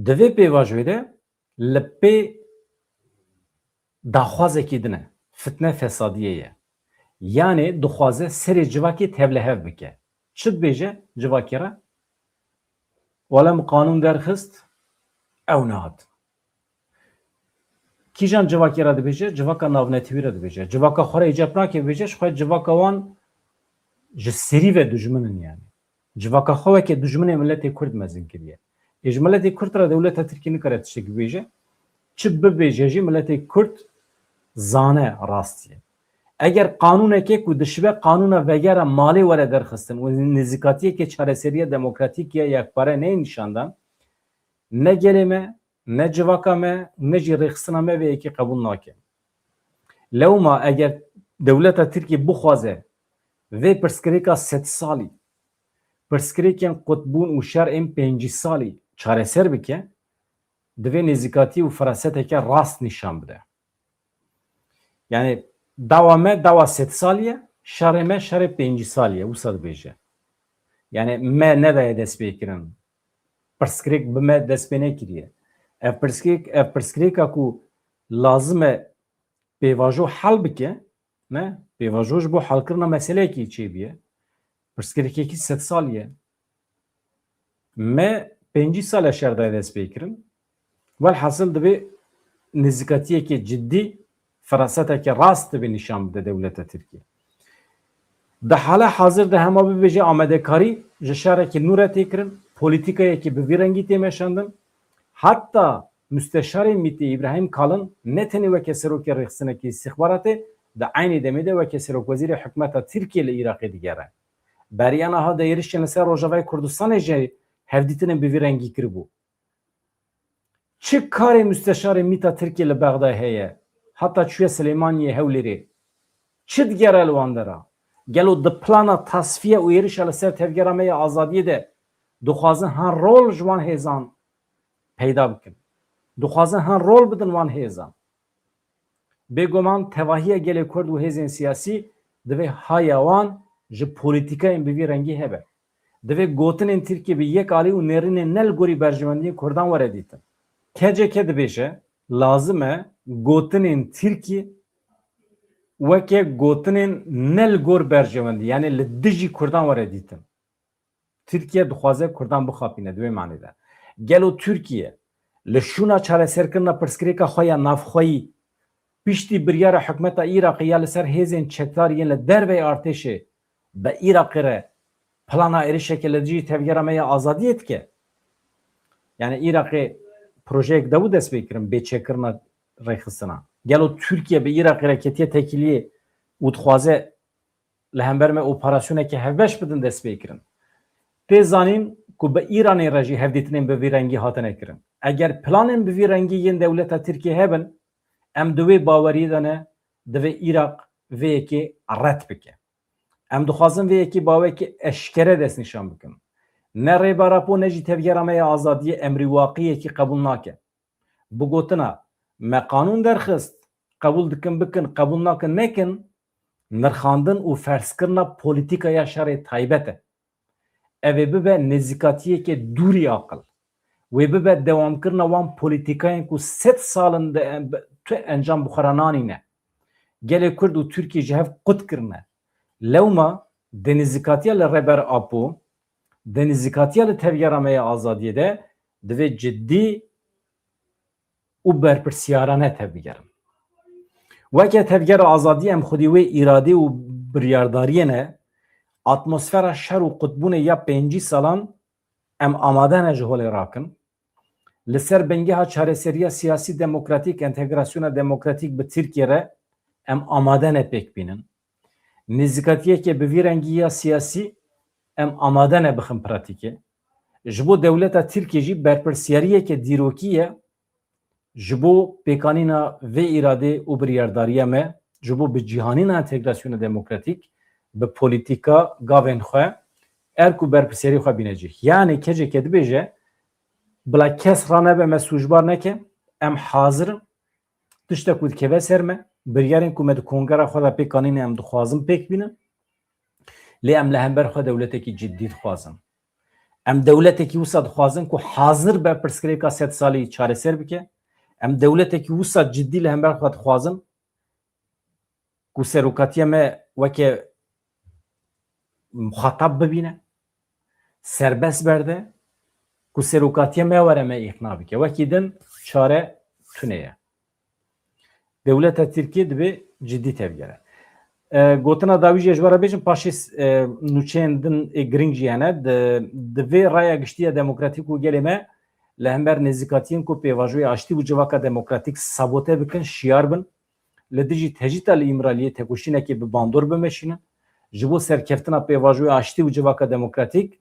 di vê pêvajoyê de li pê daxwazekî dine fitne fesadiyê ye yani dixwaze serê civakê tevlihev bike çi dibêje civakê re wala min qanûn derxist ew nehat kîjan civakê re dibêje civaka navnetîwî re dibêje civaka xwe re îcab nake bêje ji xwe civaka wan ji serî ve dijminin yani civaka xwe weke dijminê milletê Kurd mezin kiriye ji milletê Kurd re dewleta Tirkiye nikare tiştekî bêje çi bibêje jî milletê Kurd zane rastiye eger qanûneke ku dişibe qanûna vegera malê were derxistin û nêzîkatiyeke çareseriya demokratîk ya yekpare neyê nîşandan ne gelê me ne civaka me ne jî rêxistina me vê yekî qebûl nake lewma eger dewleta Tirkiye bixwaze vê pirskirêka sed salî pirskirêkên qutbûn û şer ên pêncî salî çareser bike divê nêzîkatî û firaseteke rast nîşan bide yani dawa me dawa sed salî şerê me şerê pêncî salî ye wisa dibêje yani me neveye dest pê kirin pirskirêk bi me dest pê nekiriye ev pirskirêka ku lazim e pêvajo hel bike ne pêvajo ji bo helkirina meseleyekî çêbiye pirskirêkekî sed salî ye me pêncî sal e şer daye dest pê kirin welhasil divê nêzîkatiyekê ciddî firaseteke rast dibe nîşan bide dewleta Tirkiye di hala hazir de hema bibêje amadekarî ji şerekî nû re tê kirin polîtîkayekî bi vî rengî tê meşandin hatta müsteşarê Mîtî İbrahim Kalın ne tenê weke serokê rêxistinekî istîxbaratê di aynê demê de weke serokwezîrê hikûmeta Tirkiye li Iraqê digere beriya niha de êrişên li ser Rojavayê Kurdistanê jî hevdîtinên bi vî rengî kiribû çi karê müsteşarê Mîta Tirkiye li Bexdayê heye hatta çûye Silêmaniyê Hewlêrê çi digere li wan de re gelo di plana tasfiye û êrişa li ser tevgera me ya azadiyê de dixwazin han rol ji wan hêzan peyda bikin dixwazin han rol bidin wan hêzan bêguman tevahiya gelê Kurd û hêzên siyasî divê haya wan ji polîtîkayên bi vî rengî hebe divê gotinên Tirkiye bi yek alî û nêrînên ne li gorî berjewendiyên Kurdan were dîtin keceke dibêje lazim e gotinên Tirkiye weke gotinên ne li gor berjewendî yani li dijî Kurdan were dîtin Tirkiye dixwaze Kurdan bixapîne di vê manê de gelo Tirkiye li şûna çareserkirina pirskirêka xwe ya navxweyî piştî biryara hikûmeta Iraqê ya li ser hêzên çekdariyên li derveyê artêşê bi Iraqê re plana êrişeke li dijî tevgera me ya azadiyê dike yani Iraqê projeyek de bû dest pê kirin bêçêkirina rexistina. Gelo Türkiye bi Irak hareketiye tekiliye û dixwaze li hemberme operasyoneke hevbeş bidin dest pê kirin. Tê zanîn ku bi Îranê re jî hevdîtinên bi vî rengî hatine kirin. Eger planên bi vî rengî yên dewleta Tirkiye hebin, em di wê baweriyê de ne divê Îrak vê yekê red bike. Em dixwazin vê yekê bawekî eşkere dest nîşan bikin. Ne rêba rapo ne jî tevgera me ya azadiyê emrî waqîyekî qebûl nake. Bu gotina me qanûn derxist, qebûl dikin bikin, qebûl nakin nekin, nirxandin û ferskirina polîtîkaya şerê taybet e. Ev ê bibe nêzîkatiyekê dûrî aqil. Wê bibe dewamkirina wan polîtîkayên ku 100 salin de tu encam bixwara nanîne. Gelê Kurd û Tirkiye ji hev qut kirine. Lewma denîzîkatiya li reber apo, denîzîkatiya li tevgera me ya azadiyê de divê ciddî û berpirsiyarane tevgerin. Weke tevgera azadiyê em xwedî wê îradê û biryadariyê ne, atmosfera şer û qutbûnê ya 5 salan em amade ne ji holê rakin. Li ser bengeha çareseriya siyasî demokratîk, entegrasyona demokratîk bi Tirkiye re em amade ne pêk bînin. Nêzîkatiyeke bi vî rengî ya siyasî em amade ne bixin pratîkê. Ji bo dewleta Tirkiye jî berpirsiyariyeke dîrokî ye ji bo pêkanîna vê îradê û biryardariya me, ji bo bi cîhanîna entegrasyona demokratîk bi polîtîka gavên xwe er ku berpirsiyarî xwe bîne cih. Yani keceke dibêje bila kes ranebe me sûjbar neke, em hazirin tiştek ku dikeve ser me, biryarên ku me di kongera xwe de pêkanîne em dixwazin pêk bînin, lê em li hember xwe dewletekî ciddî dixwazin. Em dewletekî wisa dixwazin ku hazir berpirskirêka 100 salî çareser bike. Em dewletekî wisa ciddî li hember xwe dixwazin ku serokatiya me weke muxatab bibîne, serbest berde, ku serokatiya me were me îxna bike. Wekî din çare tune ye. Dewleta Tirkiye dibe ciddî tevgere. Gotina dawî jê ji were bêjin paşê nûçeyên din ê giring jî hene di vê raya giştiya demokratîk û gelê me li hember nêzîkatiyên ku pêvajoyê aştî û civaka demokratîk sabote bikin, şiyar bin, li dijî tecîta li îmraliyê tekoşînekê bi bandor bimeşînin, ji bo serkeftina pêvajoyê aştî û civaka demokratîk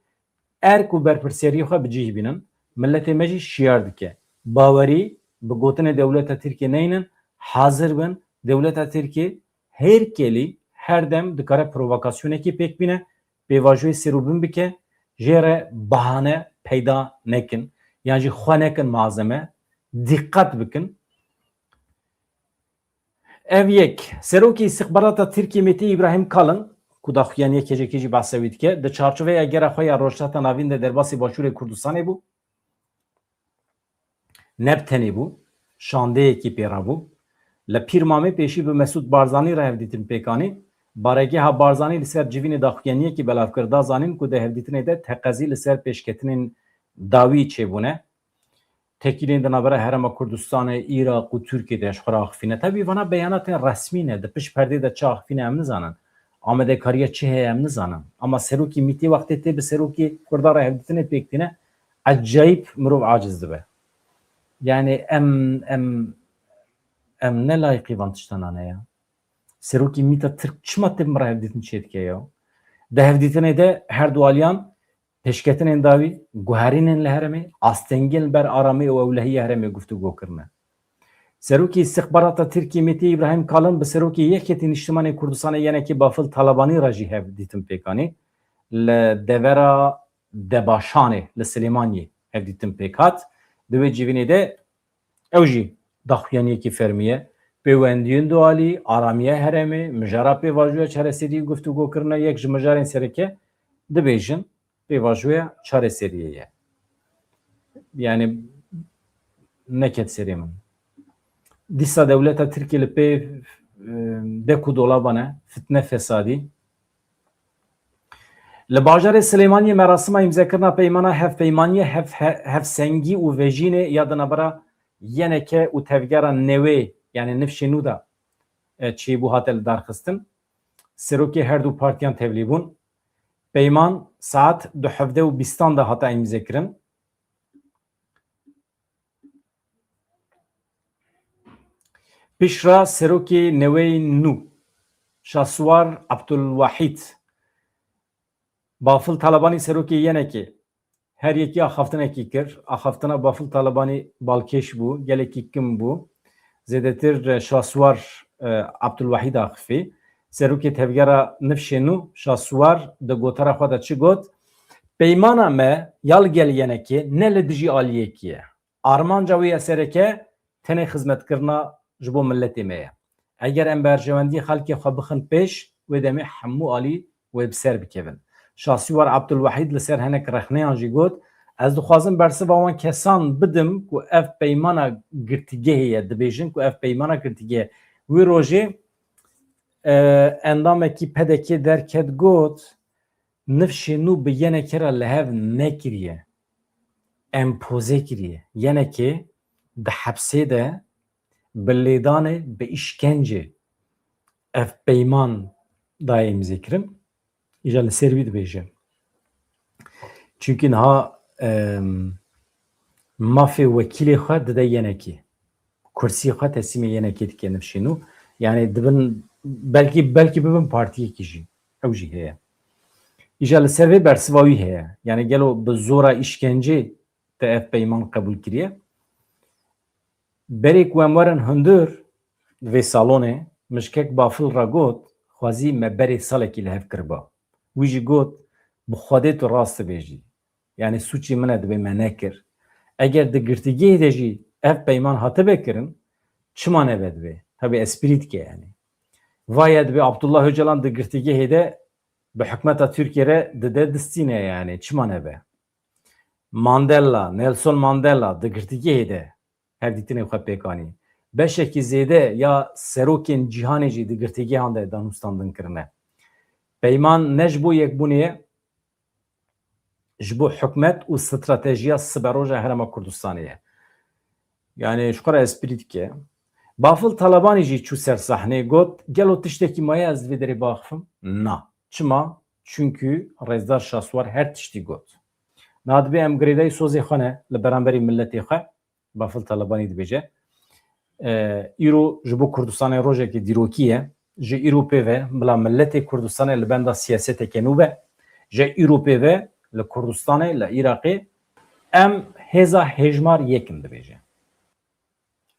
er ku berpirsiyariyê xwe bi cih bînin, milletê me jî şiyar dike. Bawerî bi gotinê dewleta Tirkiye neynin, hazir bin, dewleta Tirkiye her kelî her dem dikare provokasyonekî pêk bîne, pêvajoyê serûbin bike, jê re bahane peyda nekin. Yani jî xwe nekin malzeme, dikkat bikin. Ev yek, Serokê İstihbarata Tirkiye Metî İbrahim Kalın, ku daxuyaniyê kecekî jî behsê wî dike, di çarçoveya gera xwe ya Rojhilata Navîn de derbasî Başûrê Kurdistanê bû. Neb tenê bû, şandeyekî pêra bû. Li Pîrmamê pêşî bi Mesûd Barzanî re hevdîtin pêkanî, baregeha Barzanî li ser civînê daxuyaniyekî belavkir da zanîn ku di hevdîtinê de teqezî li ser pêşketinên dawî çêbûne. Tekilên di navbera Herêma Kurdistanê, Îrak û Tirkiye de ji xwe re axivîne. Tevî vana beyanatên resmî ne, di pişt perdê de çi axivîne em nizanin. Amedekariya çi heye em nizanin. Ama serokê Mîtî wextê tê bi serokê Kurda re hevdîtinê pêktîne, ecayîb mirov aciz dibe. Yani em ne layıqî van tiştan hene ya. Serokê Mîta Tirk çima tê min re hevdîtin çê dike ya. Di hevdîtinê de her du aliyan peşketinên dawî, guherînên li herêmê, astengên ber aramê û ewlehiyê herêmê guftûgû kirine. Serokê İstihbarata Tirkiye Metî İbrahim Kalın bi serokê yeketî niştimanê Kurdistanê yenekî Bafıl Talabanî re jî hevdîtin pêkanî. Li devera Debaşanê li Silêmaniyê hevdîtin pêk hat. Di wê civînê de ew jî daxuyaniyekî fermiye. Pêwendiyên du alî, aramiya herêmê, mijara pêvajoya çareseriyê guftûgû kirine yek ji mijarên sereke dibêjin pêvajoya çareseriyê ye. Yani neket serê min. Dîsa dewleta Tirkiye li pê dek û dolaban e, fitne fesadî. Li bajarê Silêmaniyê merasima îmzakirina peymana hevpeymaniyê hevsengî û vejînê ya di navbera yeneke û tevgera newê yani nifşê nû da çêbû hate li darxistin. Serokê her du partiyan tevlî bûn. Peyman saat 17:20 da hata îmzekirin. Pişra Serokê Newê Nû Şahswar Abdulwahid Bafıl Talibanî Serokê yenekê her yekî axaftinekî kir. Axaftina Bafıl Talibanî balkêş bû, gelekî kim bû. Zêdetir Şahswar Abdulwahid axivî. Serokê tevgera Nifşê Nû Şahswar di gotara xwe de çi got? Peymana me yal gel yenekê ne li dijî aliyekî ye. Armanca wê ya sereke tenê xizmetkirina ji bo milletê me ye. Eger em berjewendî xelkê xwe bixin pêş, wê demê hemû alî wê bi ser bikevin. Şahswar Abdulwahid li ser hinek rexneyan jî got, ez dixwazim bersiva wan kesan bidim ku ev peymana girtîgehê ye, dibêjin ku ev peymana girtîgehê. Wî rojê endamekî pedekê derket got, Nifşê nû bi yenekê re li hev nekiriye. Empoze kiriye. Yenekê di hepsê de bi lêdanê bi îşkence ev peyman dayê imzê kirin. İja li ser wî dibêje. Çünkü niha mafê wekîlê xwe dide yenekê. Kursiyê xwe teslîmê yenekê dike Nifşê nû. Yani dibin belkî bibin partiyekî jî. Ew jî heye. İja li ser vê bersiva wî heye. Yani gelo bi zora îşkence te ev peyman qebûl kiriye. Berê ku em werin hundir vê salonê mişkek bafil ra got xwazî me berê salekî li hev kiriba. Wî jî got bi Xwedê tu rast dibêjî. Yani suçî min e dibê me nekir. Eger di girtîgehê de jî ev peyman hatibe kirin, çima nebe dibê? Tabi esprî dike yani. Vaya dibê Abdullah Öcalan di girtîgehê de bi hikûmeta Tirkiye re dide distîne yani. Çima nebe? Mandela, Nelson Mandela di girtîgehê de her dîtinê xwe pêkanî. Beşekî zêde ya serokên cîhanê jî di girtîgehan de danûstandin kirine. Peyman ne ji bo yekbûnê ji bo hikûmet û stratejiya siberoja Herêma Kurdistanê ye. Yani ji xwe re esprî dike. Bafıl Talibanî jî çû ser sahneyê got gelo tiştekî maye ez divê derê baxivim? Na. Çima? Çünkü Rêzdar Şahswar her tiştî got. Nadibê em girêdayî sozê xwe ne li beramberî milletê xwe Bafıl Talibanî dibêje. Îro ji bo Kurdistanê rojekê dîrokî ye. Ji îro pêve bila milletê Kurdistanê li benda siyaseteke nû be. Ji îro pêve li Kurdistanê li Iraqê em hêza hejmar yekin dibêje.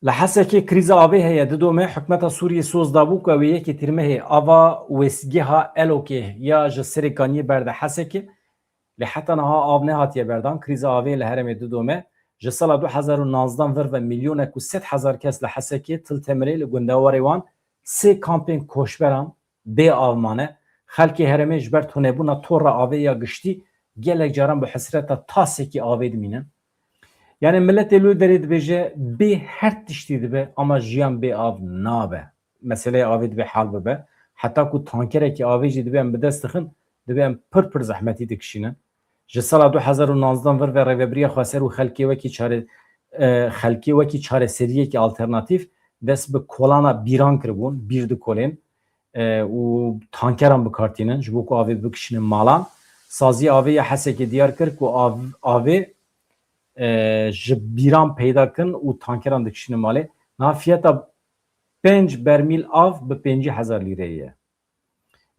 Li Hesekê krîza avê heye di domê hikûmeta Sûriyê soz dabû ku ew ê yekê tîrmehê ava wêsgeha Elokê ya ji serê kaniyê berde Hesekê li heta niha av nehatiye berdan krîza avê li herêmê di domê ji sala 2019 vir ve milyonek û 100,000 kes li Hesekê til temirê li gundewarê wan sê kampên koçberan bê avmane xelkê herêmê ji ber tonebûna tora avê ya giştî gelek caran bi hesreta tasekî avê dimînin. Yani milletê lû derê dibêje bê her tiştî dibe ama jiyan bê av nabe. Meseleyê avê dibe hal bibe. Heta ku tankerekî avê jî dibe em bi dest dixin dibe em pir zehmetî dikişînin. Ji sala 2019 vir ve rêveberiya xweser û xelkê wekî çareseriyekî alternatîv dest bi kolana bîran kiribûn, bîr di kolên û tankeran bikartînin ji bo ku avê bikişînin malan. Saziya avê ya Hesekê diyar kir ku avê ji bîran peyda kin û tankeran dikişînin malê. Niha fiyata 5 bermîl av bi 50,000 lîreyê ye.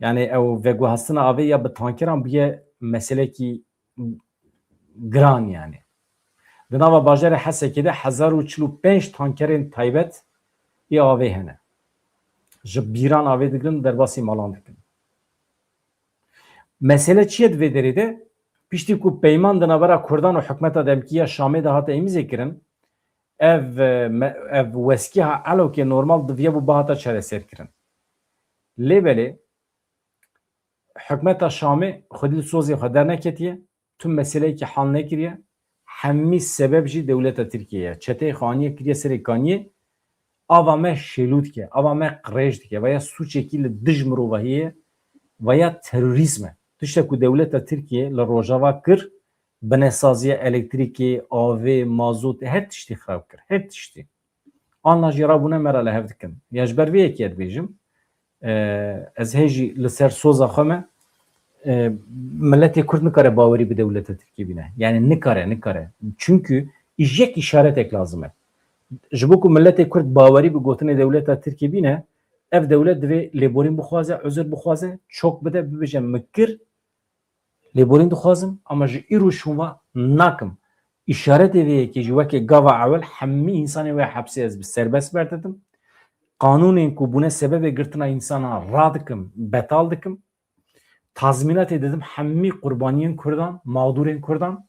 Yani ew veguhastina avê ya bi tankeran bûye meselekî giran yani. Di nava bajarê Hesekê de 1045 tankerên taybet ê avê hene. Ji bîran avê dikin derbasî malan dikin. Mesele çi ye divê derê de? Piştî ku peyman di navbera Kurdan û hikûmeta Demkî ya Şamê de hate imzê kirin, ev westgeha Elokê normal diviye bû bahata çareser kirin. Lêbelê hikûmeta Şamê xwedî li sozê xwe derneketiye, tüm meseleyekî hal nekiriye, hemî sebeb jî dewleta Tirkiye ye. Çeteyê xaniye kiriye serê kaniyê, ava me şêlû dike, ava me qirêj dike veya suçekî li dij mirovahiyê ye veya terorîzm e. Tiştek ku dewleta Tirkiye li Rojava kir, binesaziya elektrîkê, avê, mazotê her tiştî xirab kir. Her tiştî. Anla jî rabûne me re li hev dikin. Ya ji ber vê yekê dibêjim, ez hê jî li ser soza xwe me milletê Kurd nikare bawerî bi dewleta Tirkiye bîne. Yani nikare. Çünkü yek işaretek lazım e. ji bo ku milletê Kurd bawerî bi gotinê dewleta Tirkiye bîne, ev dewlet divê lêborîn bixwaze, özür bixwaze, çok bide bibêje mikir lêborîn dixwazim ama ji îro şûnva nakim. İşaretê vê yekê ji wekê gava ewel hemî însanê wê hepsê ez bi serbest berdidim. Kanûnên ku bûne sebebê girtina însana radikim, betal dikim. Tazminatê dedim hemî qurbaniyên Kurdan, mağdurên Kurdan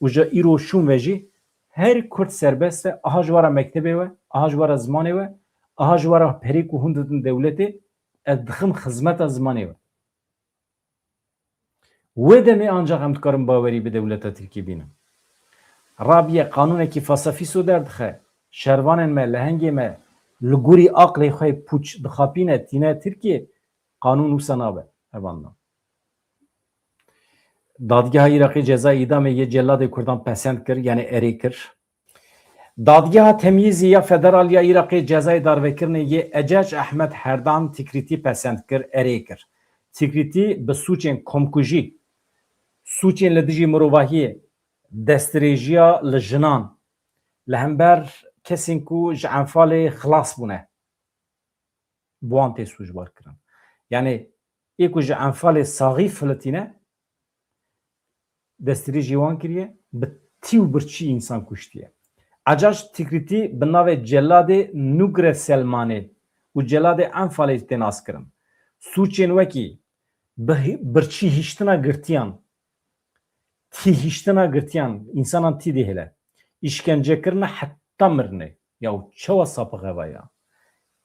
û ji îro şûn ve jî her Kurd serbest e, aha ji wara mektebê we, aha ji wara zimanê we, aha ji wara perê ku hûn didin dewletê, ez dixim xizmeta zimanê we. Wê demê ancak em dikarin bawerî bi dewleta Tirkiye bînin. Rabiye kanûnekî fasafîso derdixe, şervanên me, lehengê me li gorî aqlê xwe pûç dixapîne tîne Tirkiye, kanûn wisa nabe evandan. Dadgeha Iraqê cezayê îdamê yê celadê Kurdan pesend kir, yani erê kir. Dadgeha Temyîzê ya Federaliya Iraqê cezayê darvekirinê yê Ecec Ahmed Herdan Tikrîtî pesend kir, erê kir. Tikrîtî bi sûçên komkujî, sûçên li dijî mirovahiyê, destdirêjiya li jinan, li hember kesên ku ji enfalê xilas bûne, buwan tê sûcbar kirin. Yani ê ku ji enfalê saxî filetîne, destdirêjî wan kiriye, bi tî û birçî însan kuştiye. Ecec Tikrîtî bi navê celadê Nugre Selmanê û celadê Enfalê tên nas kirin. Sûçên wekî birçî hîştina girtiyan, tî hîştina girtiyan, însanan tî dê hele, îşkencekirine heta mirinê. Ya çawa sapık heva ya.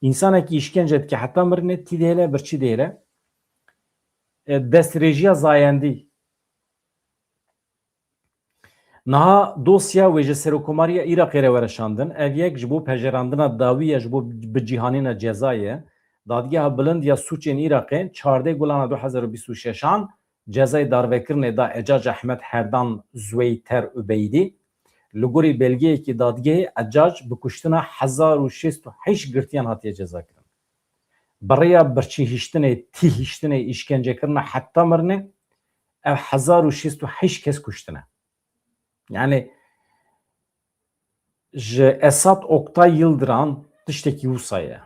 İnsanekî îşkence dike heta mirinê, tî dê hele, birçî dê hele. Destdirêjiya zayendî. Niha dosya wê ji Serokkomariya Iraqê re wereşandin, ev yek ji bo pejerandina dawî ya ji bo bi cîhanîna cezayê, Dadgeha Bilind ya Sûçên Iraqê 14 gulana 2026an cezayê darvekirinê da Ecec Ahmed Herdan Zweyter Übeydî li gorî belgeyekî dadgehê Ecec bi kuştina 1608 girtiyan hatiye ceza kirin. Birêya birçî hîştinê, tî hîştinê, îşkencekirina heta mirinê, ev 1608 kes kuştine. Yani ji Esad Oktay Yıldıran tiştekî wisa ye.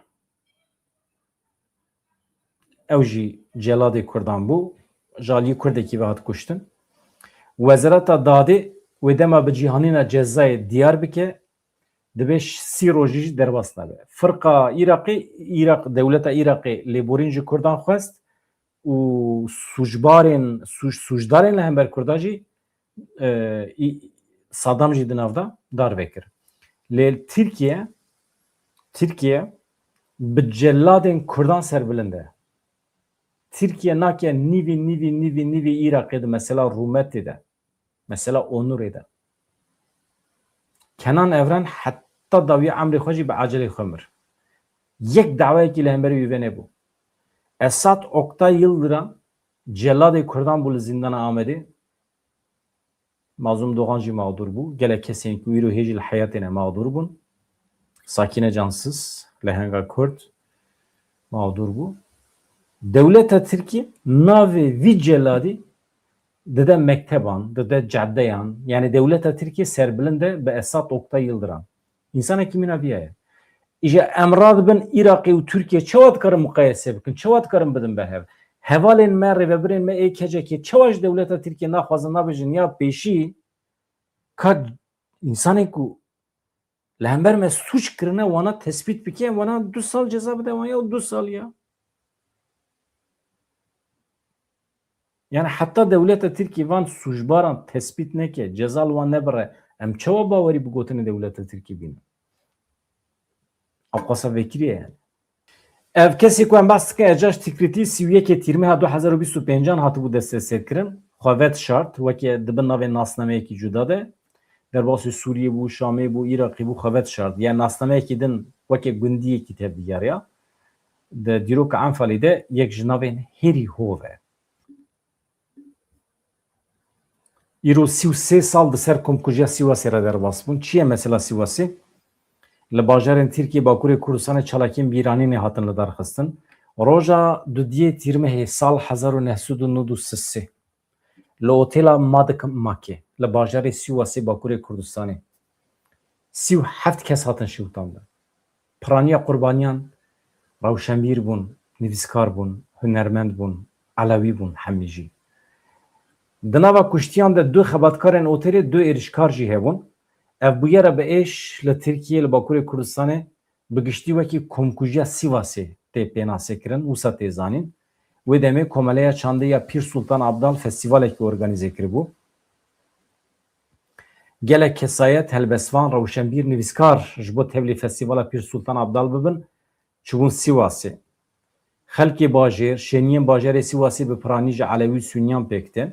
Ew jî celadê Kurdan bû, jaliyê Kurdekî ve hat kuştin. Wezareta Dadê wê dema bi cîhanîna cezayê diyar bike, dibe 30 roj jî derbas nabe. Firqa Iraqê, dewleta Iraqê lêborîn ji Kurdan xwest û sûcdarên li hember Kurda jî Saddam jî di navda dar vekir. Lê Tirkiye bi celadên Kurdan serbilind e. Tirkiye nake nîvî Iraqê de mesela Rûmetê de, mesela Onurê de. Kenan Evren heta dawî emrê xwe jî bi acelê xwe mir. Yek dawayekî li hemberî wî ve nebû. Esad Oktay Yıldıran celadê Kurdan bû li zindana Amedê. Mazlum Doğan jî mağdur bû. Gelek kesên ku îro hêjî li heyatê ne mağdur bûn. Sakine Cansız, Lehenga Kurd mağdur bû. Dewleta Tirkiye navê vî celadî dide mekteban, dide caddeyan, yani dewleta Tirkiye serbilind e bi Esad Oktay Yıldıran. İnsanekî mîna viya ye. İşte emrad bin Iraqê û Tirkiye çawa dikarin muqayese bikin, çawa dikarin bidin berhev. Hevalên me, rêveberên me ê kecekê çawa ji dewleta Tirkiye naxwazin nabêjin ya pêşî ka insanê ku li hember me suç kirine wana tespît bike, wana 2 sal ceza bide, wan ya 2 sal ya. Yani hatta devleta Tirkiye van suçbaran tespît neke, ceza li wan nebire, em çawa bawerî bi gotinê dewleta Tirkiye bînin. Ew qasa vekiriye yani. Ev kesî ku em behs dikin Ecec Tikrîtî 31 tîrmeha 2025 hatibû desteserkirin, xwe şart wekî dibin navê nasnameyekî cuda de, derbasî Sûriye bû, Şamê bû, Iraqê bû xwe şart. Yani nasnameyekî din wekî gundiyekî tevdîgariya. Di dîroka Enfalê de yek ji navên herî hov e. îro 33 sal di ser komkujiya Sîwasê re derbas bûn. Çi ye mesela Sîwasê? Li bajarên Tirkiye Bakurê Kurdistanê çalakiyên bîranînê hatin li darxistin. Roja dudiyê tîrmehê sal 1993 li otêla Madik Makê li bajarê Sîwasê Bakurê Kurdistanê 37 kes hatin şiwtandin. Piraniya qurbaniyan rewşenbîr bûn, nivîskar bûn, hunermend bûn, Elewi bûn hemî jî. Di nava kuştiyan de du xebatkarên otelê du êrişkar jî hebûn. Ev bûyera bi êş li Tirkiye li Bakurê Kurdistanê bi giştî wekî komkujiya Sivasê tê pênasêkirin wisa tê zanîn. Wê demê Komeleya Çandêya Pîr Sultan Abdal festîvalekî organîze kiribû. Gelek kesayet helbesvan rewşenbîr nivîskar ji bo tevlî festîvala Pîr Sultan Abdal bibin çibûn Sivasê. Xelkê bajêr, şeniyên bajarê Sivasê bi piranî ji Elewî Sunyan pêkitin.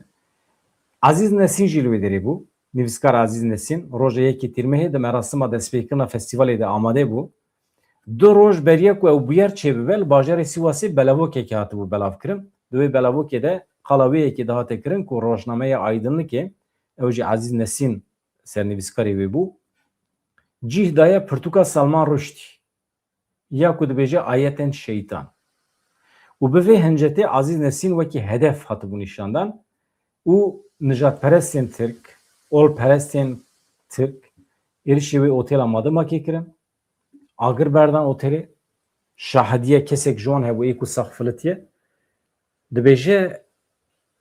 Aziz Nesin jî li wê derê bû. Nivîskar Aziz Nesin roja yekê tîrmehê di merasima destpêkirina festîvalê de amade bû. Du roj beriye ku ew bûyer çêbibe li bajarê Sivasê belavokekê hatibû belavkirin. Di wê belavokê de qalaveyekê de hate kirin ku Rojnameya Aydınlikê ew jî Aziz Nesin sernivîskarê wê bû. Cih daye Pirtûka Salman Rushdî ya ku dibêje ayetên şeytan. û bi vê hincetê Aziz Nesin wekî hedef hatibû nîşandan û nijadperestên Tirk, olperestên Tirk êrişî wê otêla Madımakê kirin. Agirberdan otelê şahediye kesek ji wan hebû ê ku sax filitiye dibêje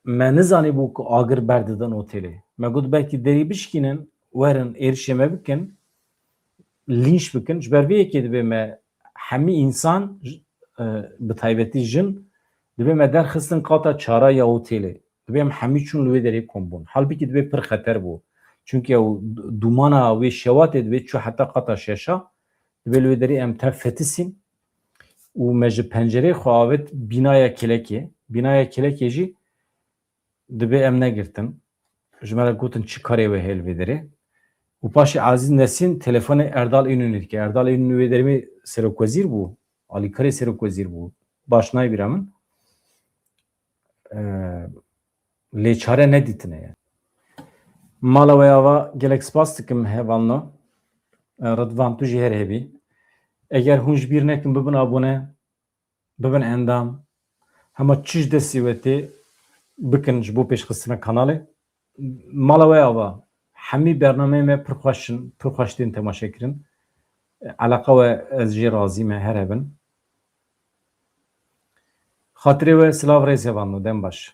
me nizanîbû ku Agirber didin otelê. Me got belkî derî bişkînin werin êrişê me bikin lînç bikin ji ber vê yekê dibe me hemî însan bi taybetî jin dibe me derxistin qata çara ya otelê. Dibe em hemî çûn li wê derê kombûn. Halbikî dibe pir xeter bû. Çünkü ew dumana wê şewatê dibe çû heta qata şeşa dibe li wê derê em tev fetisîn û me ji pencerê xwe avêt bînaya kilekê. Bînaya kilekê jî dibe em negirtin. Ji me re gotin çi karê we heye li wê derê. û paşê Aziz Nesin telefonê Erdal İnönü dike. Erdal İnönü wê derê serokwezîr bû. Alîkarê serokwezîr bû. Baş nayê bîra min. Lê çare nedîtine yani. Mala we ava gelek spas dikim hevalno. Rıdvan tu jî her hebî. Eger hûn ji bîr nekin bibin abone, bibin endam. Hema çi destî we tê bikin ji bo pêşxistina kanalê. Mala we ava hemî bernameyê me pir xweşin, pir xweş tên temaşe kirin. Eleqa we ez jê razî me her hebin. Xatirê we silav rêz hevalno dem baş.